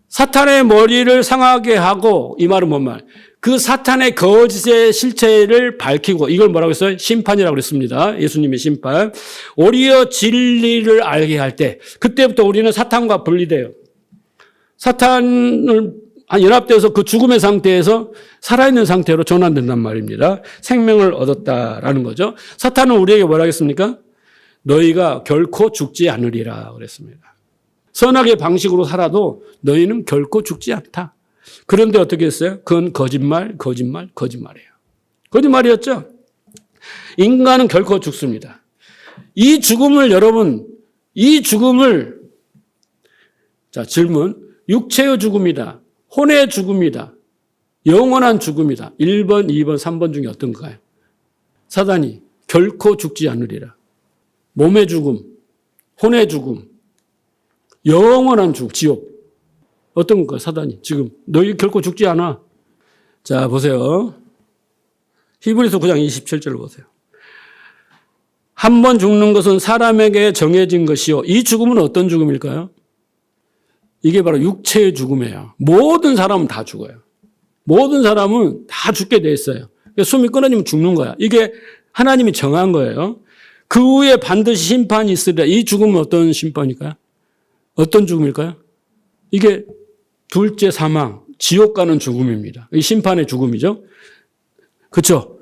사탄의 머리를 상하게 하고, 이 말은 뭔 말? 그 사탄의 거짓의 실체를 밝히고, 이걸 뭐라고 했어요? 심판이라고 그랬습니다. 예수님의 심판. 오히려 진리를 알게 할 때, 그때부터 우리는 사탄과 분리돼요. 사탄을 연합되어서 그 죽음의 상태에서 살아있는 상태로 전환된단 말입니다. 생명을 얻었다라는 거죠. 사탄은 우리에게 뭐라 했습니까? 너희가 결코 죽지 않으리라 그랬습니다. 선악의 방식으로 살아도 너희는 결코 죽지 않다. 그런데 어떻게 했어요? 그건 거짓말이에요. 거짓말이었죠? 인간은 결코 죽습니다. 이 죽음을 자, 질문. 육체의 죽음이다. 혼의 죽음이다. 영원한 죽음이다. 1번, 2번, 3번 중에 어떤 거예요? 사단이 결코 죽지 않으리라. 몸의 죽음, 혼의 죽음, 영원한 지옥. 어떤 거예요, 사단이? 지금 너희 결코 죽지 않아. 자, 보세요. 히브리서 9장 27절 보세요. 한 번 죽는 것은 사람에게 정해진 것이요. 이 죽음은 어떤 죽음일까요? 이게 바로 육체의 죽음이에요. 모든 사람은 다 죽어요. 모든 사람은 다 죽게 돼 있어요. 숨이 끊어지면 죽는 거야. 이게 하나님이 정한 거예요. 그 후에 반드시 심판이 있으리라. 이 죽음은 어떤 심판일까요? 어떤 죽음일까요? 이게 둘째 사망, 지옥 가는 죽음입니다. 이 심판의 죽음이죠. 그렇죠?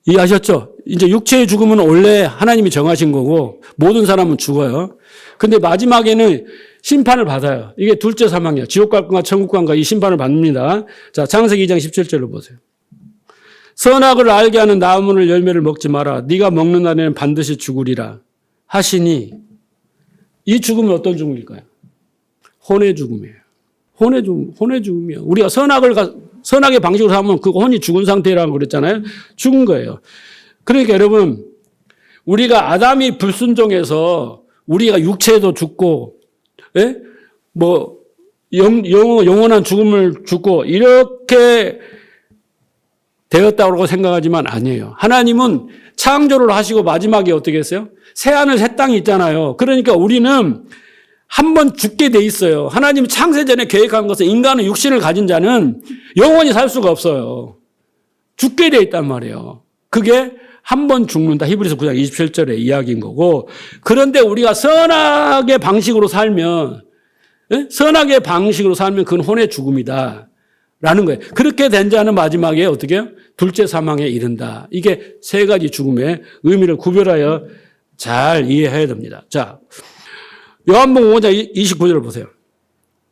이해하셨죠? 이제 육체의 죽음은 원래 하나님이 정하신 거고 모든 사람은 죽어요. 근데 마지막에는 심판을 받아요. 이게 둘째 사망이에요. 지옥 갈 건가 천국 간가 이 심판을 받습니다. 자, 창세기 2장 17절로 보세요. 선악을 알게 하는 나무를 열매를 먹지 마라. 네가 먹는 날에는 반드시 죽으리라 하시니 이 죽음은 어떤 죽음일까요? 혼의 죽음이에요. 혼의 죽음이에요. 우리가 선악의 방식으로 하면 그 혼이 죽은 상태라고 그랬잖아요. 죽은 거예요. 그러니까 여러분, 우리가 아담이 불순종해서 우리가 육체도 죽고, 예? 뭐, 영원한 죽음을 죽고, 이렇게 되었다고 생각하지만 아니에요. 하나님은 창조를 하시고 마지막에 어떻게 했어요? 새하늘 새 땅이 있잖아요. 그러니까 우리는 한 번 죽게 돼 있어요. 하나님이 창세전에 계획한 것은 인간은 육신을 가진 자는 영원히 살 수가 없어요. 죽게 돼 있단 말이에요. 그게 한 번 죽는다. 히브리서 9장 27절의 이야기인 거고. 그런데 우리가 선악의 방식으로 살면, 선악의 방식으로 살면 그건 혼의 죽음이다. 라는 거예요. 그렇게 된 자는 마지막에 어떻게 해요? 둘째 사망에 이른다. 이게 세 가지 죽음의 의미를 구별하여 잘 이해해야 됩니다. 자, 요한복음 5장 29절을 보세요.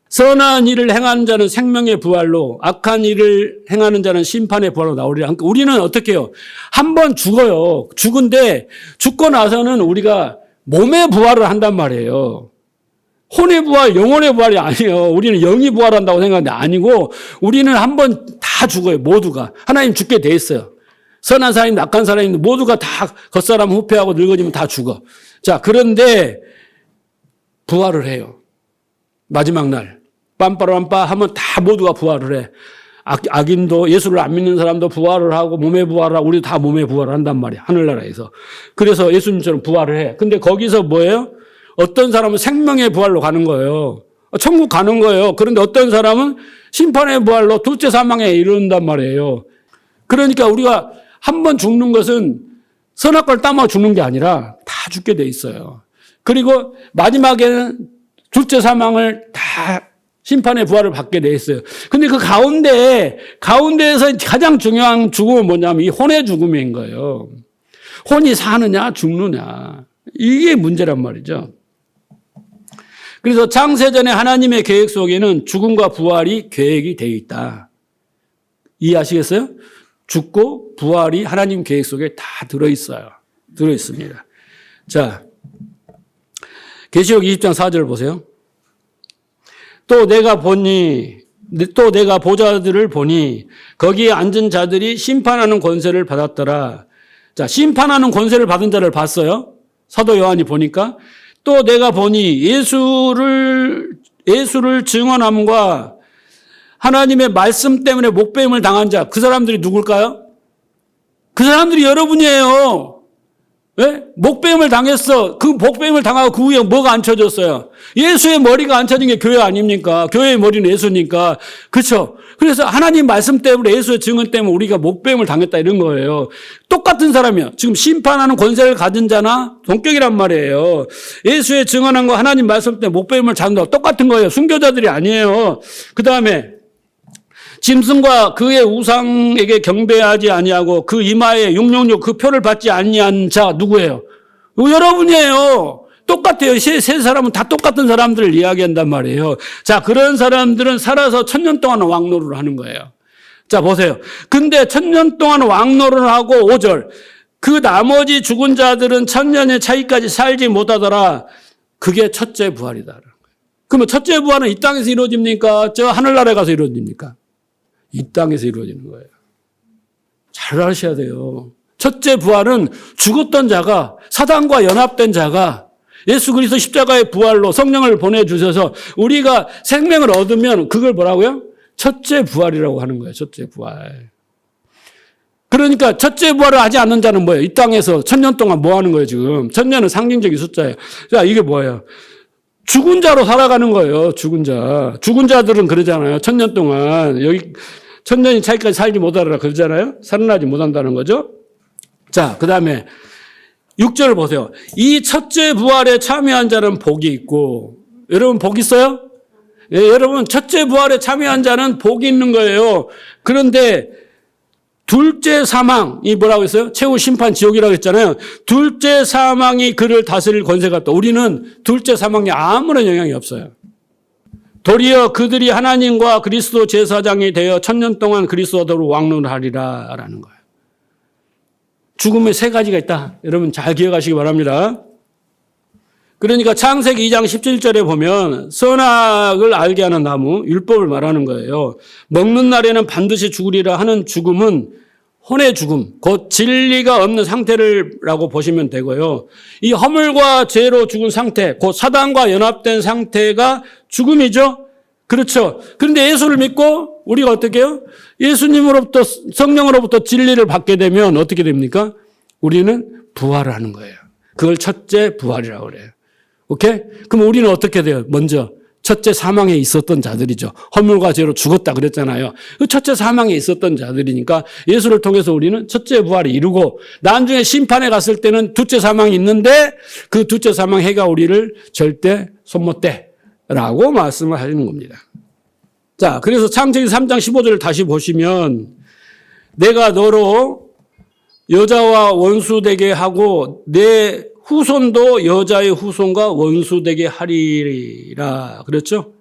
선한 일을 행하는 자는 생명의 부활로 악한 일을 행하는 자는 심판의 부활로 나오리라. 그러니까 우리는 어떻게 해요? 한 번 죽어요. 죽은데 죽고 나서는 우리가 몸의 부활을 한단 말이에요. 혼의 부활, 영혼의 부활이 아니에요. 우리는 영이 부활한다고 생각하는데 아니고 우리는 한 번 다 죽어요. 모두가. 하나님 죽게 돼 있어요. 선한 사람이 악한 사람이 모두가 다 겉사람 후패하고 늙어지면 다 죽어. 자, 그런데 부활을 해요. 마지막 날. 빰빠람빰 하면 다 모두가 부활을 해. 악인도 예수를 안 믿는 사람도 부활을 하고 몸에 부활을 하고 우리도 다 몸에 부활을 한단 말이야. 하늘나라에서. 그래서 예수님처럼 부활을 해. 근데 거기서 뭐예요? 어떤 사람은 생명의 부활로 가는 거예요. 천국 가는 거예요. 그런데 어떤 사람은 심판의 부활로 둘째 사망에 이른단 말이에요. 그러니까 우리가 한 번 죽는 것은 선악과를 따먹어 죽는 게 아니라 다 죽게 돼 있어요. 그리고 마지막에는 둘째 사망을 다 심판의 부활을 받게 돼 있어요. 근데 그 가운데에서 가장 중요한 죽음은 뭐냐면 이 혼의 죽음인 거예요. 혼이 사느냐 죽느냐. 이게 문제란 말이죠. 그래서 창세전에 하나님의 계획 속에는 죽음과 부활이 계획이 되어 있다. 이해하시겠어요? 죽고 부활이 하나님 계획 속에 다 들어있어요. 들어있습니다. 자, 계시록 20장 4절 보세요. 또 내가 보자들을 보니 거기에 앉은 자들이 심판하는 권세를 받았더라. 자, 심판하는 권세를 받은 자를 봤어요. 사도 요한이 보니까. 또 내가 보니 예수를 증언함과 하나님의 말씀 때문에 목배임을 당한 자, 그 사람들이 누굴까요? 그 사람들이 여러분이에요. 왜? 목배임을 당했어. 그 목배임을 당하고 그 후에 뭐가 앉혀졌어요? 예수의 머리가 앉혀진 게 교회 아닙니까? 교회의 머리는 예수니까. 그렇죠? 그래서 하나님 말씀 때문에 예수의 증언 때문에 우리가 목배임을 당했다 이런 거예요. 똑같은 사람이요. 지금 심판하는 권세를 가진 자나 동격이란 말이에요. 예수의 증언한 거 하나님 말씀 때문에 목배임을 당한다고 똑같은 거예요. 순교자들이 아니에요. 그 다음에 짐승과 그의 우상에게 경배하지 아니하고 그 이마에 666 그 표를 받지 아니한 자 누구예요? 여러분이에요. 똑같아요. 세 사람은 다 똑같은 사람들을 이야기한단 말이에요. 자, 그런 사람들은 살아서 1000년 동안 왕노를 하는 거예요. 자, 보세요. 근데 1000년 동안 왕노를 하고 5절. 그 나머지 죽은 자들은 1000년의 차이까지 살지 못하더라. 그게 첫째 부활이다. 그러면 첫째 부활은 이 땅에서 이루어집니까? 저 하늘나라에 가서 이루어집니까? 이 땅에서 이루어지는 거예요. 잘 아셔야 돼요. 첫째 부활은 죽었던 자가 사단과 연합된 자가 예수 그리스도 십자가의 부활로 성령을 보내주셔서 우리가 생명을 얻으면 그걸 뭐라고요? 첫째 부활이라고 하는 거예요. 첫째 부활. 그러니까 첫째 부활을 하지 않는 자는 뭐예요? 이 땅에서 1000년 동안 뭐 하는 거예요, 지금? 1000년은 상징적인 숫자예요. 자, 이게 뭐예요? 죽은 자로 살아가는 거예요, 죽은 자. 죽은 자들은 그러잖아요. 1000년 동안, 여기 1000년이 차이까지 살지 못하라 그러잖아요? 살아나지 못한다는 거죠? 자, 그 다음에 6절을 보세요. 이 첫째 부활에 참여한 자는 복이 있고, 여러분 복 있어요? 예, 여러분 첫째 부활에 참여한 자는 복이 있는 거예요. 그런데 둘째 사망이 뭐라고 했어요? 최후 심판 지옥이라고 했잖아요. 둘째 사망이 그를 다스릴 권세가 없다. 우리는 둘째 사망에 아무런 영향이 없어요. 도리어 그들이 하나님과 그리스도 제사장이 되어 1000년 동안 그리스도로 왕론하리라 라는 거예요. 죽음에 세 가지가 있다. 여러분 잘 기억하시기 바랍니다. 그러니까 창세기 2장 17절에 보면 선악을 알게 하는 나무, 율법을 말하는 거예요. 먹는 날에는 반드시 죽으리라 하는 죽음은 혼의 죽음, 곧 진리가 없는 상태라고 보시면 되고요. 이 허물과 죄로 죽은 상태, 곧 사단과 연합된 상태가 죽음이죠. 그렇죠. 그런데 예수를 믿고 우리가 어떻게 해요? 예수님으로부터 성령으로부터 진리를 받게 되면 어떻게 됩니까? 우리는 부활을 하는 거예요. 그걸 첫째 부활이라고 그래요. 오케이? 그럼 우리는 어떻게 돼요? 먼저 첫째 사망에 있었던 자들이죠. 허물과 죄로 죽었다 그랬잖아요. 그 첫째 사망에 있었던 자들이니까 예수를 통해서 우리는 첫째 부활을 이루고 나중에 심판에 갔을 때는 둘째 사망이 있는데 그 둘째 사망 해가 우리를 절대 손못 대라고 말씀을 하시는 겁니다. 자, 그래서 창세기 3장 15절을 다시 보시면 내가 너로 여자와 원수되게 하고 내 후손도 여자의 후손과 원수되게 하리라. 그렇죠?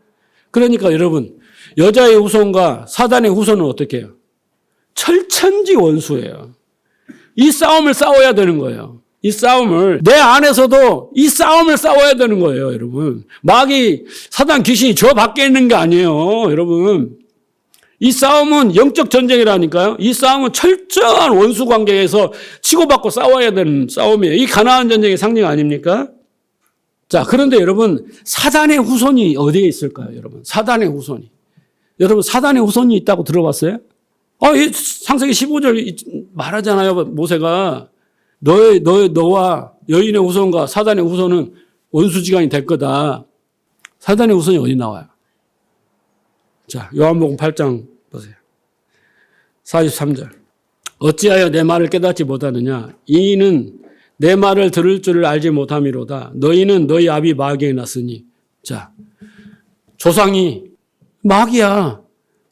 그러니까 여러분, 여자의 후손과 사단의 후손은 어떻게 해요? 철천지 원수예요. 이 싸움을 싸워야 되는 거예요. 이 싸움을, 내 안에서도 이 싸움을 싸워야 되는 거예요, 여러분. 마귀, 사단 귀신이 저 밖에 있는 게 아니에요, 여러분. 이 싸움은 영적 전쟁이라니까요. 이 싸움은 철저한 원수 관계에서 치고받고 싸워야 되는 싸움이에요. 이 가나안 전쟁의 상징 아닙니까? 자, 그런데 여러분, 사단의 후손이 어디에 있을까요, 여러분? 사단의 후손이. 여러분, 사단의 후손이 있다고 들어봤어요? 이 창세기 15절 말하잖아요, 모세가. 너와 여인의 후손과 사단의 후손은 원수지간이 될 거다. 사단의 후손이 어디 나와요? 자, 요한복음 8장 보세요. 43절. 어찌하여 내 말을 깨닫지 못하느냐? 이는 내 말을 들을 줄을 알지 못함이로다. 너희는 너희 아비 마귀에 났으니. 자, 조상이 마귀야.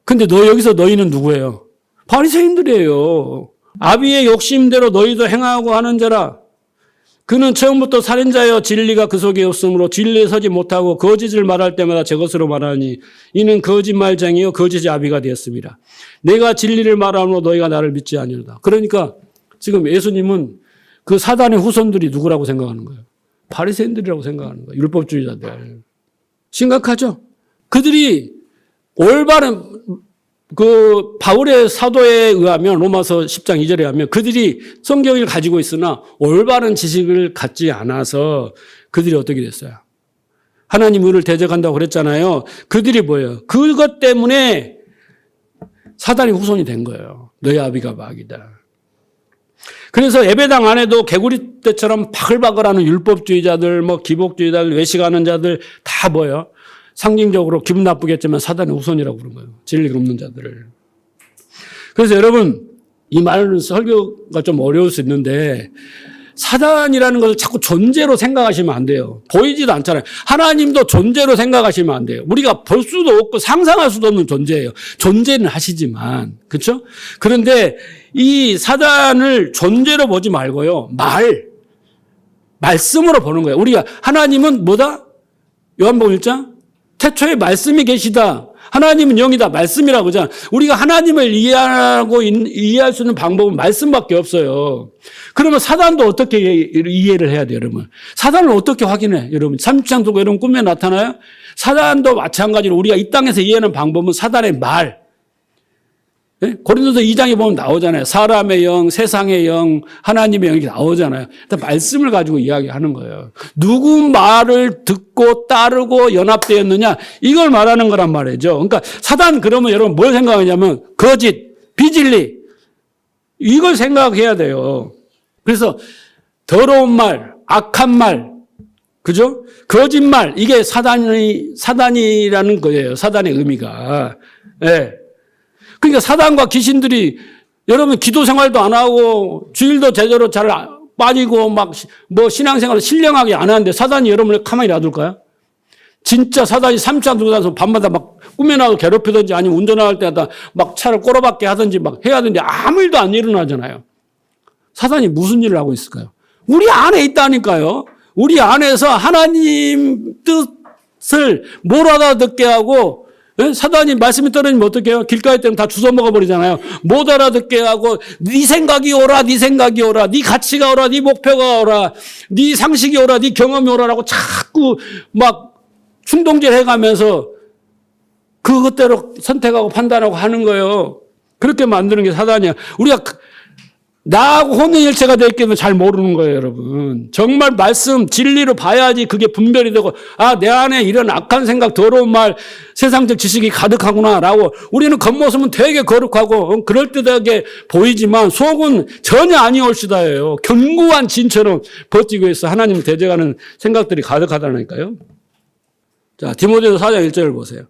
근데 여기서 너희는 누구예요? 바리새인들이에요. 아비의 욕심대로 너희도 행하고 하는 자라. 그는 처음부터 살인자여 진리가 그 속에 없으므로 진리에 서지 못하고 거짓을 말할 때마다 제 것으로 말하니 이는 거짓말쟁이요 거짓의 아비가 되었습니다. 내가 진리를 말함으로 너희가 나를 믿지 아니하다. 그러니까 지금 예수님은 그 사단의 후손들이 누구라고 생각하는 거예요? 바리새인들이라고 생각하는 거예요. 율법주의자들. 심각하죠? 그들이 올바른 바울의 사도에 의하면 로마서 10장 2절에 하면 그들이 성경을 가지고 있으나 올바른 지식을 갖지 않아서 그들이 어떻게 됐어요? 하나님 의를 대적한다고 그랬잖아요. 그들이 뭐예요? 그것 때문에 사단의 후손이 된 거예요. 너희 아비가 마귀다. 그래서 예배당 안에도 개구리 떼처럼 바글바글하는 율법주의자들, 기복주의자들, 외식하는 자들 다 뭐예요? 상징적으로 기분 나쁘겠지만 사단의 후손이라고 부른 거예요. 진리가 없는 자들을. 그래서 여러분, 이 말은 설교가 좀 어려울 수 있는데 사단이라는 것을 자꾸 존재로 생각하시면 안 돼요. 보이지도 않잖아요. 하나님도 존재로 생각하시면 안 돼요. 우리가 볼 수도 없고 상상할 수도 없는 존재예요. 존재는 하시지만. 그렇죠? 그런데 이 사단을 존재로 보지 말고요. 말씀으로 보는 거예요. 우리가 하나님은 뭐다? 요한복음 1장? 태초에 말씀이 계시다. 하나님은 영이다. 말씀이라고 하잖아. 우리가 하나님을 이해할 수 있는 방법은 말씀밖에 없어요. 그러면 사단도 어떻게 이해를 해야 돼요, 여러분? 사단을 어떻게 확인해, 여러분? 30장 두고 여러분 꿈에 나타나요? 사단도 마찬가지로 우리가 이 땅에서 이해하는 방법은 사단의 말. 예? 고린도서 2장에 보면 나오잖아요. 사람의 영, 세상의 영, 하나님의 영이 나오잖아요. 말씀을 가지고 이야기하는 거예요. 누구 말을 듣고 따르고 연합되었느냐 이걸 말하는 거란 말이죠. 그러니까 사단 그러면 여러분 뭘 생각하냐면 거짓, 비진리 이걸 생각해야 돼요. 그래서 더러운 말, 악한 말, 그죠? 거짓말, 이게 사단이라는 거예요. 사단의 의미가. 예. 그러니까 사단과 귀신들이 여러분 기도 생활도 안 하고 주일도 제대로 잘 빠지고 막 뭐 신앙생활을 신령하게 안 하는데 사단이 여러분을 가만히 놔둘까요? 진짜 사단이 삼창 들고 다녀서 밤마다 막 꾸며나고 괴롭히든지 아니면 운전할 때마다 막 차를 꼬라박게 하든지 막 해야 하는데 아무 일도 안 일어나잖아요. 사단이 무슨 일을 하고 있을까요? 우리 안에 있다니까요. 우리 안에서 하나님 뜻을 못 알아듣게 하고, 사단이 말씀이 떨어지면 어떻게 해요? 길가에 때는 다 주워 먹어버리잖아요. 못 알아듣게 하고, 네 생각이 오라, 네 생각이 오라, 네 가치가 오라, 네 목표가 오라, 네 상식이 오라, 네 경험이 오라라고 자꾸 막 충동질 해가면서 그것대로 선택하고 판단하고 하는 거예요. 그렇게 만드는 게 사단이야. 우리가 나하고 혼연일체가 됐기는 잘 모르는 거예요, 여러분. 정말 말씀, 진리로 봐야지 그게 분별이 되고, 아, 내 안에 이런 악한 생각, 더러운 말, 세상적 지식이 가득하구나, 라고. 우리는 겉모습은 되게 거룩하고, 그럴듯하게 보이지만, 속은 전혀 아니올시다예요. 견고한 진처럼 버티고 있어. 하나님을 대적하는 생각들이 가득하다니까요. 자, 디모데서 4장 1절을 보세요.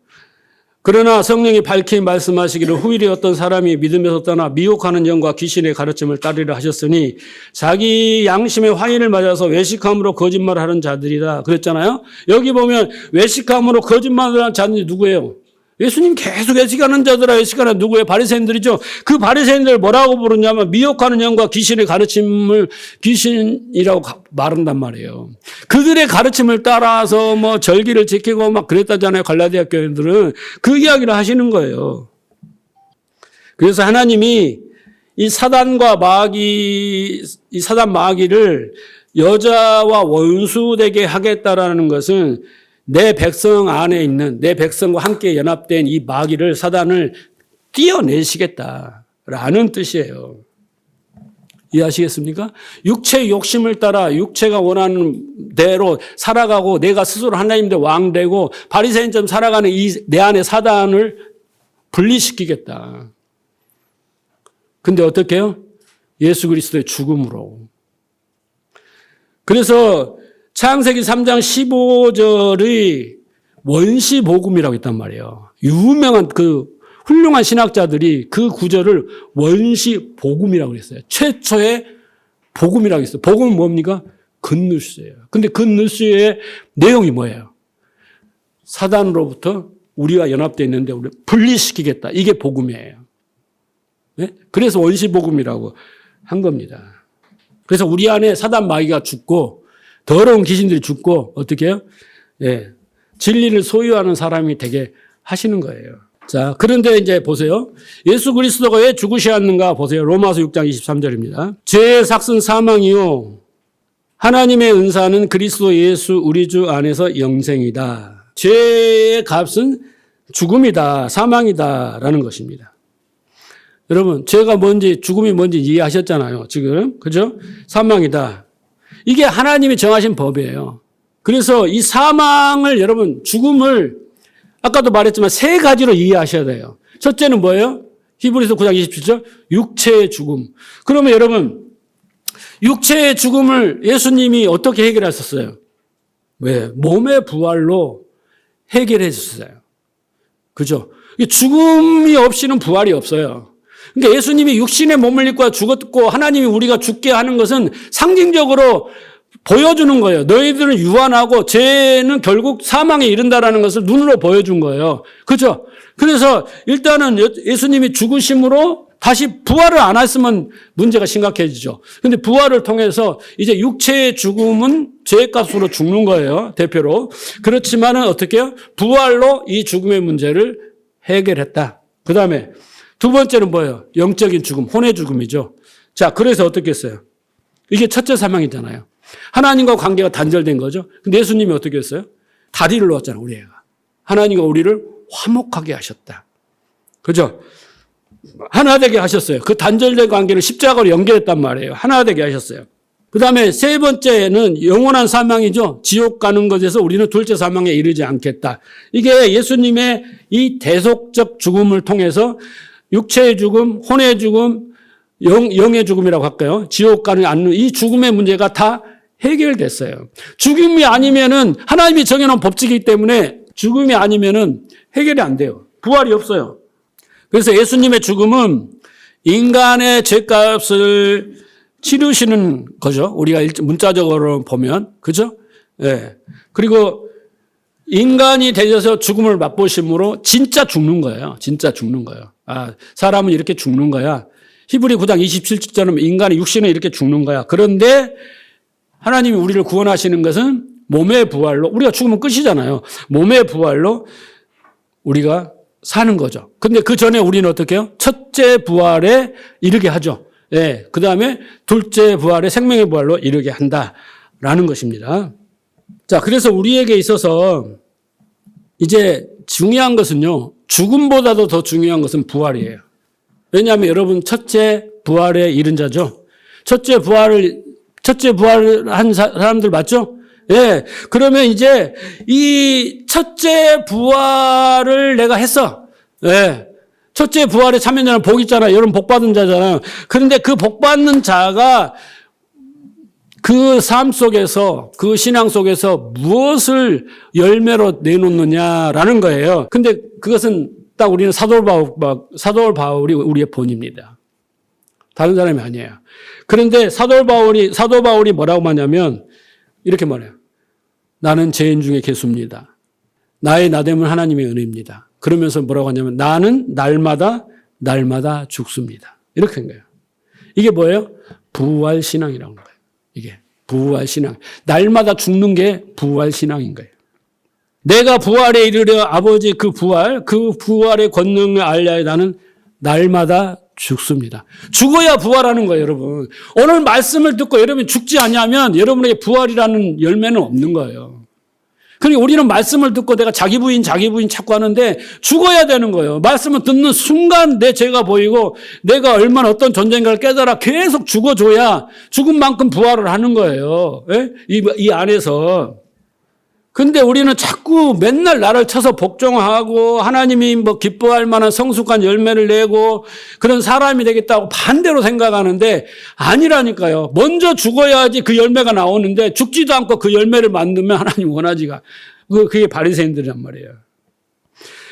그러나 성령이 밝히 말씀하시기를 후일에 어떤 사람이 믿음에서 떠나 미혹하는 영과 귀신의 가르침을 따르려 하셨으니 자기 양심의 화인을 맞아서 외식함으로 거짓말을 하는 자들이다. 그랬잖아요. 여기 보면 외식함으로 거짓말을 하는 자들이 누구예요? 예수님 계속 외식하는 자들아, 외식하는 누구예요? 바리새인들이죠. 그 바리새인들 뭐라고 부르냐면 미혹하는 영과 귀신의 가르침을 귀신이라고 말한단 말이에요. 그들의 가르침을 따라서 뭐 절기를 지키고 막 그랬다잖아요. 갈라디아 교인들은 그 이야기를 하시는 거예요. 그래서 하나님이 이 사단 마귀를 여자와 원수되게 하겠다라는 것은 내 백성 안에 있는 내 백성과 함께 연합된 이 마귀를 사단을 띄어내시겠다라는 뜻이에요. 이해하시겠습니까? 육체의 욕심을 따라 육체가 원하는 대로 살아가고 내가 스스로 하나님의 왕 되고 바리새인처럼 살아가는 이 내 안의 사단을 분리시키겠다. 근데 어떻게 해요? 예수 그리스도의 죽음으로. 그래서 창세기 3장 15절의 원시복음이라고 있단 말이에요. 유명한 그 훌륭한 신학자들이 그 구절을 원시복음이라고 그랬어요. 최초의 복음이라고 했어요. 복음은 뭡니까? 굿뉴스예요. 근데 굿뉴스의 내용이 뭐예요? 사단으로부터 우리가 연합되어 있는데 우리를 분리시키겠다. 이게 복음이에요. 네? 그래서 원시복음이라고 한 겁니다. 그래서 우리 안에 사단 마귀가 죽고 더러운 귀신들이 죽고 어떻게 해요? 예, 진리를 소유하는 사람이 되게 하시는 거예요. 자, 그런데 이제 보세요. 예수 그리스도가 왜 죽으셔야 하는가 보세요. 로마서 6장 23절입니다. 죄의 삭은 사망이요 하나님의 은사는 그리스도 예수 우리 주 안에서 영생이다. 죄의 값은 죽음이다. 사망이다라는 것입니다. 여러분, 죄가 뭔지 죽음이 뭔지 이해하셨잖아요. 지금. 그죠? 사망이다. 이게 하나님이 정하신 법이에요. 그래서 이 사망을 여러분 죽음을 아까도 말했지만 세 가지로 이해하셔야 돼요. 첫째는 뭐예요? 히브리서 9장 27절 육체의 죽음. 그러면 여러분 육체의 죽음을 예수님이 어떻게 해결하셨어요? 왜? 몸의 부활로 해결해 주셨어요. 그죠? 죽음이 없이는 부활이 없어요. 그러니까 예수님이 육신의 몸을 입고 죽었고 하나님이 우리가 죽게 하는 것은 상징적으로 보여주는 거예요. 너희들은 유한하고 죄는 결국 사망에 이른다라는 것을 눈으로 보여준 거예요. 그렇죠? 그래서 일단은 예수님이 죽으심으로 다시 부활을 안 했으면 문제가 심각해지죠. 그런데 부활을 통해서 이제 육체의 죽음은 죄값으로 죽는 거예요. 대표로. 그렇지만은 어떻게 해요? 부활로 이 죽음의 문제를 해결했다. 그 다음에 두 번째는 뭐예요? 영적인 죽음, 혼의 죽음이죠. 자, 그래서 어떻게 했어요? 이게 첫째 사망이잖아요. 하나님과 관계가 단절된 거죠. 근데 예수님이 어떻게 했어요? 다리를 놓았잖아요, 우리 애가. 하나님과 우리를 화목하게 하셨다. 그죠? 하나 되게 하셨어요. 그 단절된 관계를 십자가로 연결했단 말이에요. 하나 되게 하셨어요. 그 다음에 세 번째는 영원한 사망이죠. 지옥 가는 것에서 우리는 둘째 사망에 이르지 않겠다. 이게 예수님의 이 대속적 죽음을 통해서 육체의 죽음, 혼의 죽음, 영의 죽음이라고 할까요? 지옥 가는 않는 이 죽음의 문제가 다 해결됐어요. 죽음이 아니면은 하나님이 정해놓은 법칙이기 때문에 죽음이 아니면은 해결이 안 돼요. 부활이 없어요. 그래서 예수님의 죽음은 인간의 죄값을 치르시는 거죠. 우리가 문자적으로 보면. 그죠? 예. 그리고 인간이 되셔서 죽음을 맛보심으로 진짜 죽는 거예요. 진짜 죽는 거예요. 아, 사람은 이렇게 죽는 거야. 히브리 9장 27절처럼 인간의 육신은 이렇게 죽는 거야. 그런데 하나님이 우리를 구원하시는 것은 몸의 부활로, 우리가 죽으면 끝이잖아요. 몸의 부활로 우리가 사는 거죠. 근데 그 전에 우리는 어떻게 해요? 첫째 부활에 이르게 하죠. 예. 그 다음에 둘째 부활에 생명의 부활로 이르게 한다라는 것입니다. 자, 그래서 우리에게 있어서 이제 중요한 것은요, 죽음보다도 더 중요한 것은 부활이에요. 왜냐하면 여러분, 첫째 부활에 이른 자죠. 첫째 부활을 한 사람들 맞죠? 예. 그러면 이제 이 첫째 부활을 내가 했어. 예. 첫째 부활에 참여자는 복 있잖아요. 여러분 복 받은 자잖아요. 그런데 그 복 받는 자가 그 삶 속에서, 그 신앙 속에서 무엇을 열매로 내놓느냐라는 거예요. 근데 그것은 딱 우리는 사도 바울이 우리의 본입니다. 다른 사람이 아니에요. 그런데 사도 바울이 뭐라고 하냐면 이렇게 말해요. 나는 죄인 중에 괴수입니다. 나의 나됨은 하나님의 은혜입니다. 그러면서 뭐라고 하냐면 나는 날마다 죽습니다. 이렇게 한 거예요. 이게 뭐예요? 부활신앙이라는 거예요. 이게 부활신앙. 날마다 죽는 게 부활신앙인 거예요. 내가 부활에 이르려 아버지 그 부활의 권능을 알려야 나는 날마다 죽습니다. 죽어야 부활하는 거예요, 여러분. 오늘 말씀을 듣고 여러분이 죽지 않냐면 여러분에게 부활이라는 열매는 없는 거예요. 그러니까 우리는 말씀을 듣고 내가 자기 부인 자꾸 하는데 죽어야 되는 거예요. 말씀을 듣는 순간 내 죄가 보이고 내가 얼마나 어떤 존재인가를 깨달아 계속 죽어줘야 죽은 만큼 부활을 하는 거예요. 예? 이 안에서. 근데 우리는 자꾸 맨날 나를 쳐서 복종하고 하나님이 뭐 기뻐할 만한 성숙한 열매를 내고 그런 사람이 되겠다고 반대로 생각하는데 아니라니까요. 먼저 죽어야지 그 열매가 나오는데 죽지도 않고 그 열매를 만들면 하나님 원하지가. 그게 바리새인들이란 말이에요.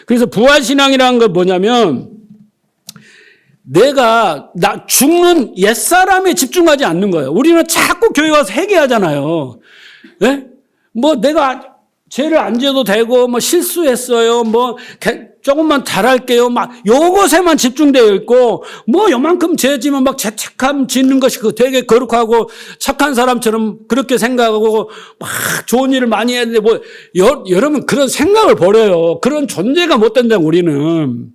그래서 부활신앙이라는 건 뭐냐면 내가 죽는 옛사람에 집중하지 않는 거예요. 우리는 자꾸 교회 와서 회개하잖아요. 네? 뭐 내가 죄를 안 지어도 되고 뭐 실수했어요. 뭐 조금만 잘할게요. 막 요것에만 집중되어 있고 뭐 요만큼 죄 지면 막 죄책감 짓는 것이 되게 거룩하고 착한 사람처럼 그렇게 생각하고 막 좋은 일을 많이 해야 되는데 뭐 여러분 그런 생각을 버려요. 그런 존재가 못 된다고 우리는.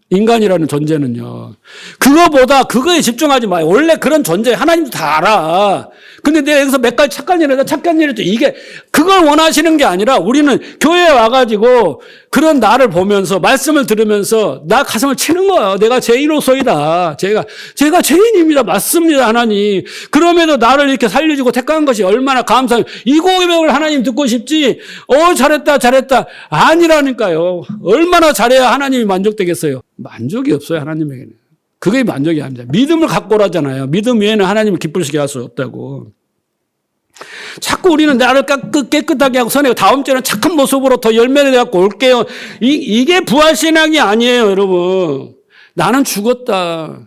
인간이라는 존재는요. 그거보다 그거에 집중하지 마요. 원래 그런 존재 하나님도 다 알아. 근데 내가 여기서 몇 가지 착한 일을 해도 이게 그걸 원하시는 게 아니라 우리는 교회에 와가지고 그런 나를 보면서 말씀을 들으면서 나 가슴을 치는 거예요. 내가 죄인으로서이다. 제가 죄인입니다. 맞습니다. 하나님. 그럼에도 나를 이렇게 살려주고 택한 것이 얼마나 감사해요. 이 고백을 하나님 듣고 싶지. 잘했다. 아니라니까요. 얼마나 잘해야 하나님이 만족되겠어요. 만족이 없어요, 하나님에게는. 그게 만족이 아닙니다. 믿음을 갖고 오라잖아요. 믿음 외에는 하나님을 기쁘시게 할 수 없다고. 자꾸 우리는 나를 깨끗하게 하고 선하고 다음 주에는 착한 모습으로 더 열매를 갖고 올게요. 이게 부활신앙이 아니에요, 여러분. 나는 죽었다.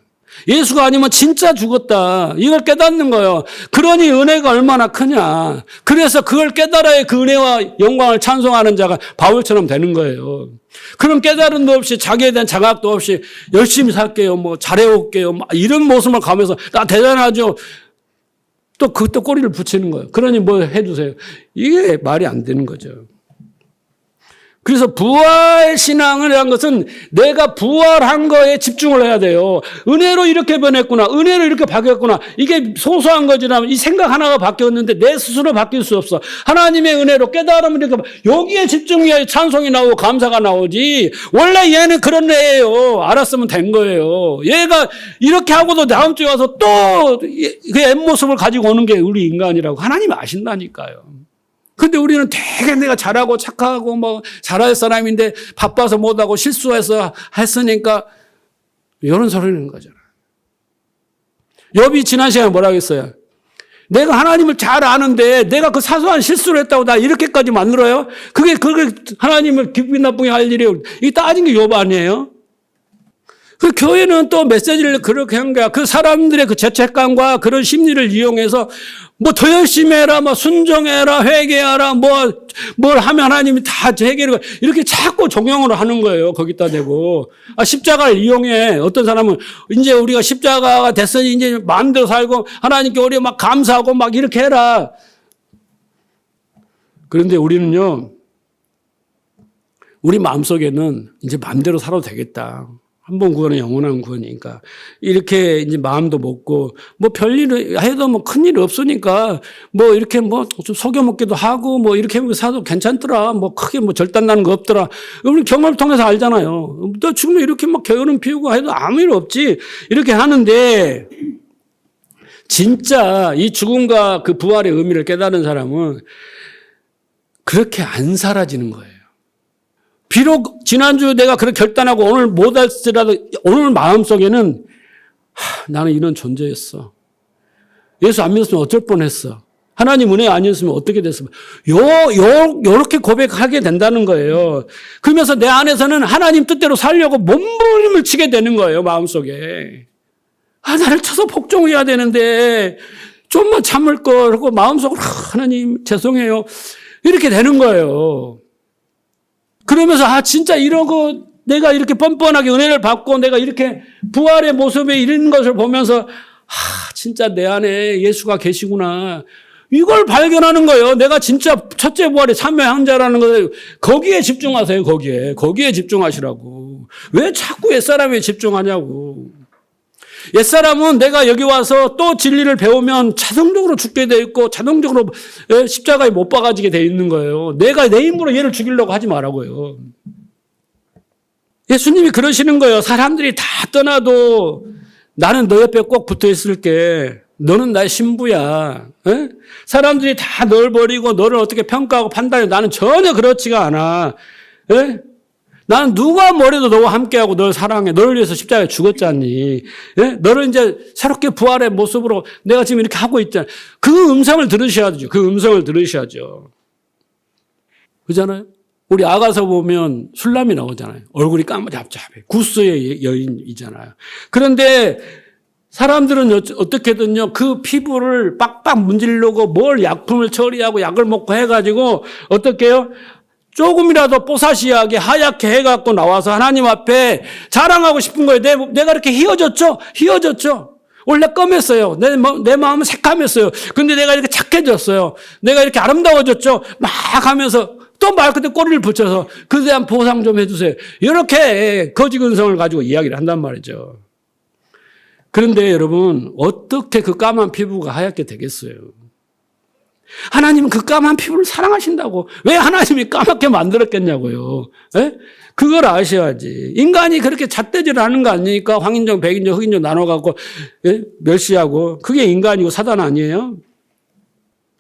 예수가 아니면 진짜 죽었다. 이걸 깨닫는 거예요. 그러니 은혜가 얼마나 크냐. 그래서 그걸 깨달아야 그 은혜와 영광을 찬송하는 자가 바울처럼 되는 거예요. 그런 깨달음도 없이 자기에 대한 자각도 없이 열심히 살게요. 뭐 잘해올게요. 이런 모습을 가면서 나 대단하죠. 또 그것도 꼬리를 붙이는 거예요. 그러니 뭐 해주세요. 이게 말이 안 되는 거죠. 그래서 부활신앙을 한 것은 내가 부활한 거에 집중을 해야 돼요. 은혜로 이렇게 변했구나. 은혜로 이렇게 바뀌었구나. 이게 소소한 거지라면 이 생각 하나가 바뀌었는데 내 스스로 바뀔 수 없어. 하나님의 은혜로 깨달으면 이렇게 여기에 집중해야 찬송이 나오고 감사가 나오지. 원래 얘는 그런 애예요. 알았으면 된 거예요. 얘가 이렇게 하고도 다음 주에 와서 또 그 앱모습을 가지고 오는 게 우리 인간이라고 하나님이 아신다니까요. 근데 우리는 되게 내가 잘하고 착하고 뭐 잘할 사람인데 바빠서 못하고 실수해서 했으니까 이런 소리는 거잖아. 욥이 지난 시간에 뭐라고 했어요? 내가 하나님을 잘 아는데 내가 그 사소한 실수를 했다고 나 이렇게까지 만들어요? 그게 하나님을 기쁘게 나쁘게 할 일이에요. 이게 따진 게 욥 아니에요? 그 교회는 또 메시지를 그렇게 한 거야. 그 사람들의 그 죄책감과 그런 심리를 이용해서 뭐 더 열심히 해라, 뭐 순종해라, 회개하라, 뭘 하면 하나님이 다 해결해. 이렇게 자꾸 종용을 하는 거예요. 거기다 대고. 십자가를 이용해. 어떤 사람은 이제 우리가 십자가가 됐으니 이제 마음대로 살고 하나님께 우리 막 감사하고 막 이렇게 해라. 그런데 우리는요, 우리 마음속에는 이제 마음대로 살아도 되겠다. 한 번 구원은 영원한 구원이니까. 이렇게 이제 마음도 먹고, 뭐 별일을 해도 뭐 큰일 없으니까, 뭐 이렇게 뭐 좀 속여먹기도 하고, 뭐 이렇게 사도 괜찮더라. 뭐 크게 뭐 절단 나는 거 없더라. 우리 경험을 통해서 알잖아요. 너 지금 이렇게 막 게으름 피우고 해도 아무 일 없지. 이렇게 하는데, 진짜 이 죽음과 그 부활의 의미를 깨달은 사람은 그렇게 안 사라지는 거예요. 비록 지난주 내가 그렇게 결단하고 오늘 못할지라도 오늘 마음속에는 나는 이런 존재였어. 예수 안 믿었으면 어쩔 뻔했어. 하나님 은혜 아니었으면 어떻게 됐으면. 요렇게 고백하게 된다는 거예요. 그러면서 내 안에서는 하나님 뜻대로 살려고 몸부림을 치게 되는 거예요. 마음속에. 나를 쳐서 복종해야 되는데 좀만 참을 걸 하고 마음속으로 하나님 죄송해요. 이렇게 되는 거예요. 그러면서 진짜 이러고 내가 이렇게 뻔뻔하게 은혜를 받고 내가 이렇게 부활의 모습에 이런 것을 보면서 진짜 내 안에 예수가 계시구나. 이걸 발견하는 거예요. 내가 진짜 첫째 부활의 참여형자라는 것을 거기에 집중하세요. 거기에 집중하시라고. 왜 자꾸 옛사람에 집중하냐고. 옛사람은 내가 여기 와서 또 진리를 배우면 자동적으로 죽게 돼 있고 자동적으로 십자가에 못 박아지게 돼 있는 거예요. 내가 내 힘으로 얘를 죽이려고 하지 말라고요. 예수님이 그러시는 거예요. 사람들이 다 떠나도 나는 너 옆에 꼭 붙어 있을게. 너는 나의 신부야. 에? 사람들이 다 널 버리고 너를 어떻게 평가하고 판단해. 나는 전혀 그렇지가 않아. 에? 나는 누가 뭐래도 너와 함께하고 널 사랑해. 너를 위해서 십자가에 죽었잖니. 예? 너를 이제 새롭게 부활의 모습으로 내가 지금 이렇게 하고 있잖아. 그 음성을 들으셔야죠. 그 음성을 들으셔야죠. 그잖아요? 우리 아가서 보면 술람이 나오잖아요. 얼굴이 까무잡잡해. 구스의 여인이잖아요. 그런데 사람들은 어떻게든요, 그 피부를 빡빡 문지르고 뭘 약품을 처리하고 약을 먹고 해가지고 어떻게 해요? 조금이라도 뽀사시하게 하얗게 해갖고 나와서 하나님 앞에 자랑하고 싶은 거예요. 내가 이렇게 희어졌죠? 원래 검했어요. 내 마음은 새카맸어요. 근데 내가 이렇게 착해졌어요. 내가 이렇게 아름다워졌죠? 막 하면서 또 말 그대로 꼬리를 붙여서 그에 대한 보상 좀 해주세요. 이렇게 거짓 근성을 가지고 이야기를 한단 말이죠. 그런데 여러분, 어떻게 그 까만 피부가 하얗게 되겠어요? 하나님은 그 까만 피부를 사랑하신다고. 왜 하나님이 까맣게 만들었겠냐고요. 에? 그걸 아셔야지. 인간이 그렇게 잣대질을 하는 거 아니니까 황인종, 백인종, 흑인종 나눠갖고 멸시하고. 그게 인간이고 사단 아니에요?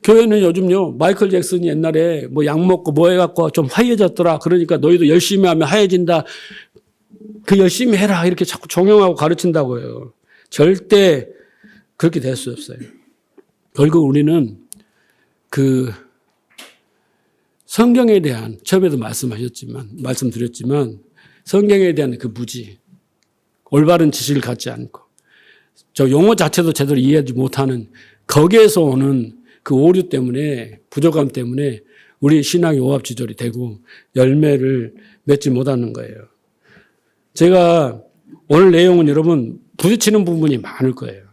교회는 요즘요, 마이클 잭슨이 옛날에 뭐 약 먹고 뭐 해갖고 좀 하얘졌더라. 그러니까 너희도 열심히 하면 하얘진다. 그 열심히 해라. 이렇게 자꾸 종용하고 가르친다고요. 절대 그렇게 될 수 없어요. 결국 우리는 그 성경에 대한, 처음에도 말씀드렸지만 성경에 대한 그 무지, 올바른 지식을 갖지 않고 저 용어 자체도 제대로 이해하지 못하는 거기에서 오는 그 오류 때문에, 부족함 때문에 우리 신앙이 오합지졸이 되고 열매를 맺지 못하는 거예요. 제가 오늘 내용은 여러분 부딪히는 부분이 많을 거예요.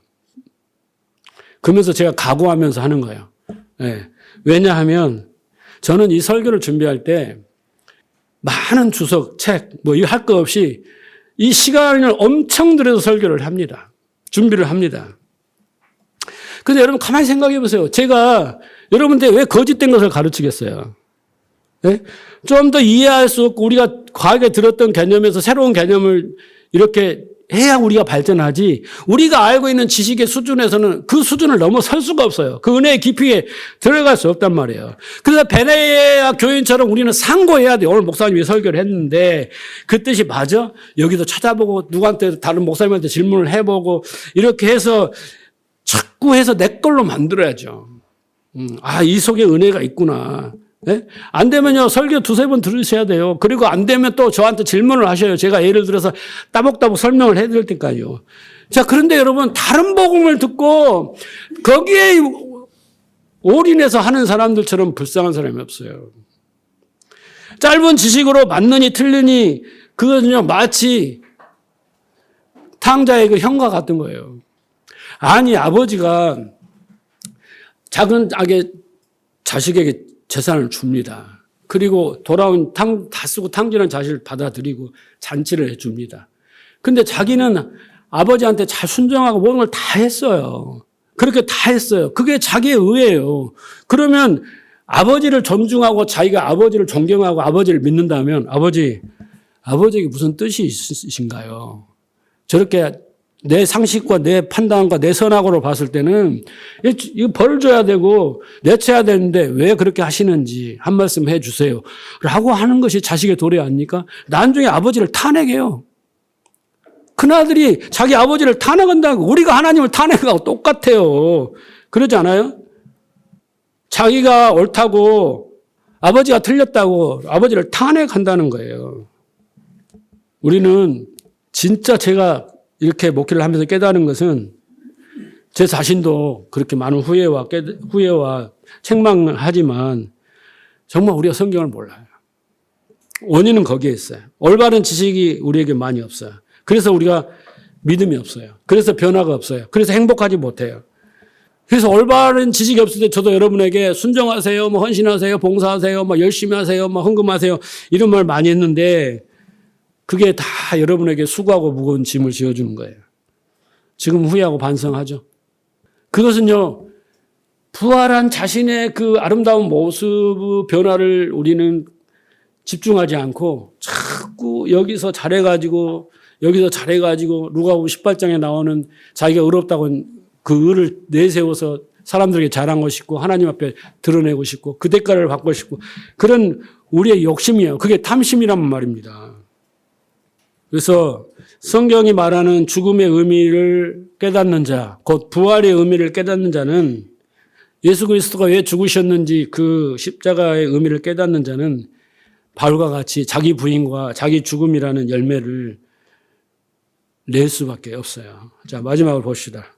그러면서 제가 각오하면서 하는 거예요. 네. 왜냐하면 저는 이 설교를 준비할 때 많은 주석, 책, 뭐 이거 할 거 없이 이 시간을 엄청 들여서 설교를 합니다. 준비를 합니다. 근데 여러분 가만히 생각해 보세요. 제가 여러분들 왜 거짓된 것을 가르치겠어요? 네? 좀 더 이해할 수 없고 우리가 과거에 들었던 개념에서 새로운 개념을 이렇게 해야 우리가 발전하지, 우리가 알고 있는 지식의 수준에서는 그 수준을 넘어설 수가 없어요. 그 은혜의 깊이에 들어갈 수 없단 말이에요. 그래서 베레아 교인처럼 우리는 상고해야 돼요. 오늘 목사님이 설교를 했는데 그 뜻이 맞아? 여기도 찾아보고 누구한테 다른 목사님한테 질문을 해보고 이렇게 해서 자꾸 해서 내 걸로 만들어야죠. 이 속에 은혜가 있구나. 네? 안 되면요, 설교 두세 번 들으셔야 돼요. 그리고 안 되면 또 저한테 질문을 하셔요. 제가 예를 들어서 따복따복 설명을 해드릴 때까지요. 자, 그런데 여러분, 다른 복음을 듣고 거기에 올인해서 하는 사람들처럼 불쌍한 사람이 없어요. 짧은 지식으로 맞느니 틀리니 그거는요, 마치 탕자의 그 형과 같은 거예요. 아니, 아버지가 작은 악의 자식에게 재산을 줍니다. 그리고 돌아온 다 쓰고 탕진한 자식을 받아들이고 잔치를 해줍니다. 근데 자기는 아버지한테 잘 순종하고 모든 걸 다 했어요. 그렇게 다 했어요. 그게 자기의 의예요. 그러면 아버지를 존중하고 자기가 아버지를 존경하고 아버지를 믿는다면 아버지에게 무슨 뜻이 있으신가요? 저렇게 내 상식과 내 판단과 내 선악으로 봤을 때는 이거 벌 줘야 되고 내쳐야 되는데 왜 그렇게 하시는지 한 말씀 해 주세요. 라고 하는 것이 자식의 도리 아닙니까? 나중에 아버지를 탄핵해요. 큰아들이 자기 아버지를 탄핵한다고 우리가 하나님을 탄핵하고 똑같아요. 그러지 않아요? 자기가 옳다고 아버지가 틀렸다고 아버지를 탄핵한다는 거예요. 우리는 진짜 제가 이렇게 목회를 하면서 깨달은 것은 제 자신도 그렇게 많은 후회와 책망을 하지만 정말 우리가 성경을 몰라요. 원인은 거기에 있어요. 올바른 지식이 우리에게 많이 없어요. 그래서 우리가 믿음이 없어요. 그래서 변화가 없어요. 그래서 행복하지 못해요. 그래서 올바른 지식이 없을 때 저도 여러분에게 순종하세요, 헌신하세요, 봉사하세요, 열심히 하세요, 헌금하세요 이런 말 많이 했는데 그게 다 여러분에게 수고하고 무거운 짐을 지어주는 거예요. 지금 후회하고 반성하죠. 그것은요, 부활한 자신의 그 아름다운 모습 변화를 우리는 집중하지 않고 자꾸 여기서 잘해가지고 누가복음 18장에 나오는 자기가 의롭다고 그 의를 내세워서 사람들에게 자랑하고 싶고 하나님 앞에 드러내고 싶고 그 대가를 받고 싶고 그런 우리의 욕심이에요. 그게 탐심이란 말입니다. 그래서 성경이 말하는 죽음의 의미를 깨닫는 자, 곧 부활의 의미를 깨닫는 자는 예수 그리스도가 왜 죽으셨는지 그 십자가의 의미를 깨닫는 자는 바울과 같이 자기 부인과 자기 죽음이라는 열매를 낼 수밖에 없어요. 자, 마지막으로 봅시다.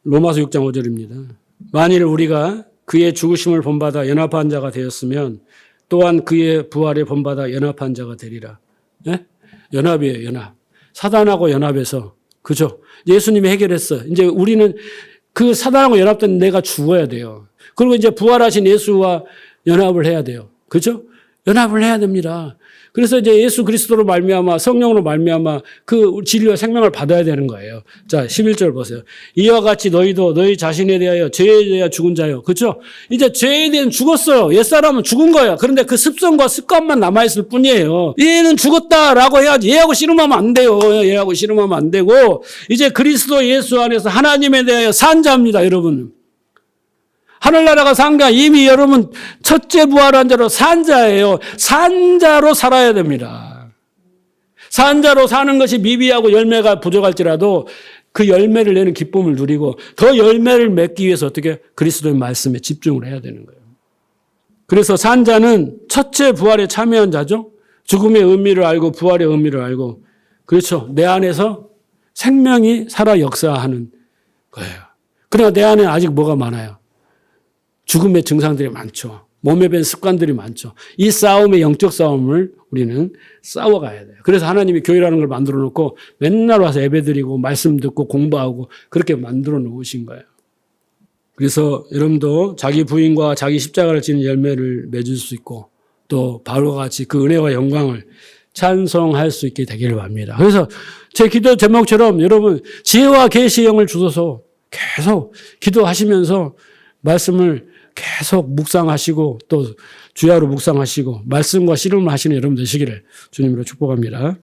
로마서 6장 5절입니다. 만일 우리가 그의 죽으심을 본받아 연합한 자가 되었으면 또한 그의 부활에 본받아 연합한 자가 되리라. 네? 연합이에요, 연합. 사단하고 연합해서. 그죠? 예수님이 해결했어. 이제 우리는 그 사단하고 연합된 내가 죽어야 돼요. 그리고 이제 부활하신 예수와 연합을 해야 돼요. 그죠? 연합을 해야 됩니다. 그래서 이제 예수 그리스도로 말미암아 성령으로 말미암아 그 진리와 생명을 받아야 되는 거예요. 자, 11절 보세요. 이와 같이 너희도 너희 자신에 대하여 죄에 대하여 죽은 자요. 그렇죠? 이제 죄에 대한 죽었어요. 옛사람은 죽은 거야. 그런데 그 습성과 습관만 남아있을 뿐이에요. 얘는 죽었다라고 해야지. 얘하고 씨름하면 안 돼요. 얘하고 씨름하면 안 되고 이제 그리스도 예수 안에서 하나님에 대하여 산 자입니다, 여러분. 하늘나라가 산 자, 이미 여러분 첫째 부활한 자로 산 자예요. 산 자로 살아야 됩니다. 산 자로 사는 것이 미비하고 열매가 부족할지라도 그 열매를 내는 기쁨을 누리고 더 열매를 맺기 위해서 어떻게 그리스도의 말씀에 집중을 해야 되는 거예요. 그래서 산 자는 첫째 부활에 참여한 자죠. 죽음의 의미를 알고 부활의 의미를 알고 그렇죠. 내 안에서 생명이 살아 역사하는 거예요. 그러나 내 안에 아직 뭐가 많아요. 죽음의 증상들이 많죠. 몸에 밴 습관들이 많죠. 이 싸움의 영적 싸움을 우리는 싸워가야 돼요. 그래서 하나님이 교회라는 걸 만들어 놓고 맨날 와서 예배드리고 말씀 듣고 공부하고 그렇게 만들어 놓으신 거예요. 그래서 여러분도 자기 부인과 자기 십자가를 지는 열매를 맺을 수 있고 또 바울과 같이 그 은혜와 영광을 찬송할 수 있게 되기를 바랍니다. 그래서 제 기도 제목처럼 여러분 지혜와 계시의 영을 주소서 계속 기도하시면서 말씀을 계속 묵상하시고 또 주야로 묵상하시고 말씀과 씨름을 하시는 여러분 되시기를 주님으로 축복합니다.